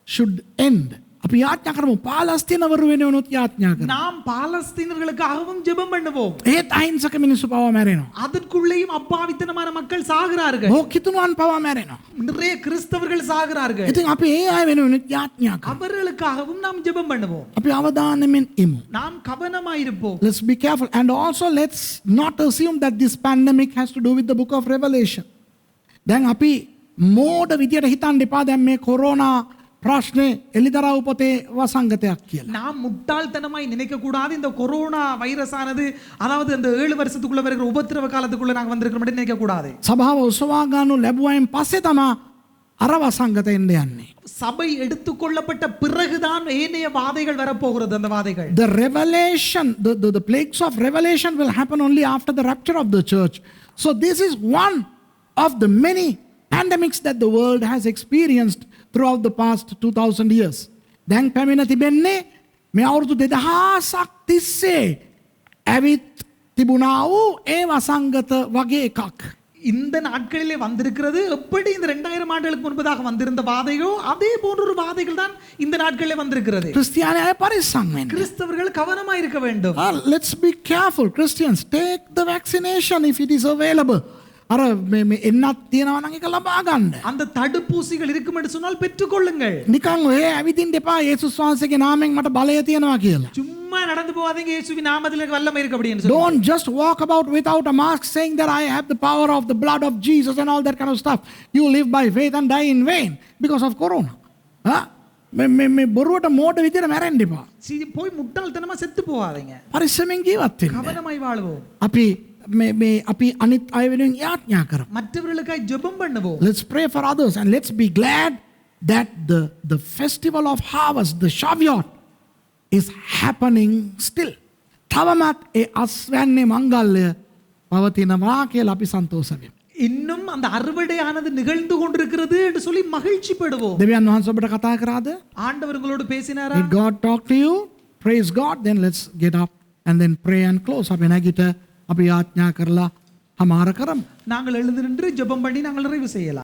A: should end. අපි යාඥා කරමු පාලස්තීනවරු වෙනුවෙනුත් යාඥා කරමු.
B: நாம் பாலஸ்தீனர்களுக்காகவும் ஜெபம் பண்ணுவோம்.
A: ඒත් අහිංසක මිනිස්සු පවා මැරෙනවා.
B: அதற்குள்ளேயும் அப்பாவித்தனமான மக்கள் சாகிறார்கள்.
A: බෝකිතුනුවන් පවා මැරෙනවා.
B: நிறைய கிறிஸ்தவர்கள் சாகிறார்கள்.
A: ඉතින් අපි ඒ අය වෙනුවෙනුත් යාඥා කරමු.
B: அவர்களுக்காகவும் நாம் ஜெபம் பண்ணுவோம்.
A: අපි අවධානයෙන් ඉමු.
B: நாம் கவனமாயிருப்போம்.
A: Let's be careful, and also let's not assume that this pandemic has to do with the book of Revelation. දැන් අපි මෝඩ විදියට හිතන්න එපා දැන් මේ කොරෝනා ප්‍රශ්නේ එලිදරව් පොතේ වසංගතයක් කියලා.
B: நாம் முட்டாள்தனமாய் நினைக்க கூடாது. இந்த கொரோனா வைரஸ் ஆனது, அதாவது இந்த 7 வருஷத்துக்குள்ள வருகிற உபத்திரவ காலத்துக்குள்ள நாங்க வந்திருக்கிறோம் மட்டும் நினைக்க கூடாது.
A: සභාව උසවා ගන්නු ලැබුවයින් පස්සේ තමයි අර වසංගතය එන්න යන්නේ.
B: சபை எடுத்துக்கொள்ளப்பட்ட பிறகுதான் ஏனைய வாதைகள் வரப்போகிறது. அந்த வாதைகள்,
A: The revelation, the plagues of revelation will happen only after the rapture of the church. So this is one of the many pandemics that the world has experienced throughout the past 2000 years. දැන් පැමිණ තිබෙන්නේ මේ අවුරුදු 2000ක් තිස්සේ ඇවිත් තිබුණා වූ ඒ වසංගත වගේ එකක්.
B: இந்த நாட்களிலே வந்திருக்கிறது எப்படி இந்த 2000 ஆண்டுகளுக்கு முன்பதாக வந்திருந்த வாதைகளோ அதே போன்ற ஒரு வாதைகள் தான் இந்த நாட்களிலே வந்திருக்கிறது.
A: ක්‍රිස්තියානි අය පරිස්සම් වෙන්න.
B: கிறிஸ்தவர்கள் கவனமா இருக்க வேண்டும்.
A: Let's be careful. Christians, take the vaccination if it is available. අර මේ එන්නත් තියෙනවා නම් ඒක ලබා ගන්න.
B: அந்த தடுப்பூசிகள் இருக்கும் என்று சொன்னால் பெற்றுக்கொள்ளுங்கள்.
A: නිකන් ඔය ඇවිදින්න එපා යේසුස් වහන්සේගේ නාමයෙන් මට බලය තියෙනවා කියලා.
B: சும்மா நடந்து போகாதீங்க இயேசுவின் நாமத்தில் எனக்கு வல்லமை இருக்கு அப்படின்னு சொல்லி.
A: Don't just walk about without a mask saying that I have the power of the blood of Jesus and all that kind of stuff. You live by faith and die in vain because of corona. මේ බොරුවට මෝඩ විදියට මැරෙන්න එපා.
B: போய் முட்டாள்தனமா செத்து போகாதீங்க.
A: පරිස්සමෙන් ජීවත් වෙන්න.
B: கவனமாய் வாழ்வோம்.
A: අපි අනිත් අය වෙනුවෙන් යාඥා කරමු.
B: மற்றவர்களுக்காய் ஜெபம் பண்ணுவோம்.
A: Let's pray for others and let's be glad that the festival of harvest, the Shavuot, is happening still. තවමත් ඒ අස්වැන්නේ මංගල්‍ය පවතිනවා කියලා අපි සන්තෝෂ වෙමු.
B: இன்னும் அந்த அறுவடையானது நிகழ்ந்து கொண்டிருக்கிறது என்று சொல்லி மகிழ்ச்சிப்படுவோம்.
A: දෙවියන් වහන්සේ ඔබට කතා කරාද?
B: ஆண்டவர் உங்களோடு பேசினாரா?
A: Did God talk to you? Praise God. Then let's get up and then pray and close. අපි නැගිට අපි යාඥා කරලා හමාර කරමු.
B: நாங்கள் எழுந்து நின்று ஜெபம் பண்ணி நாங்கள் நிறைவு செய்யலாம்.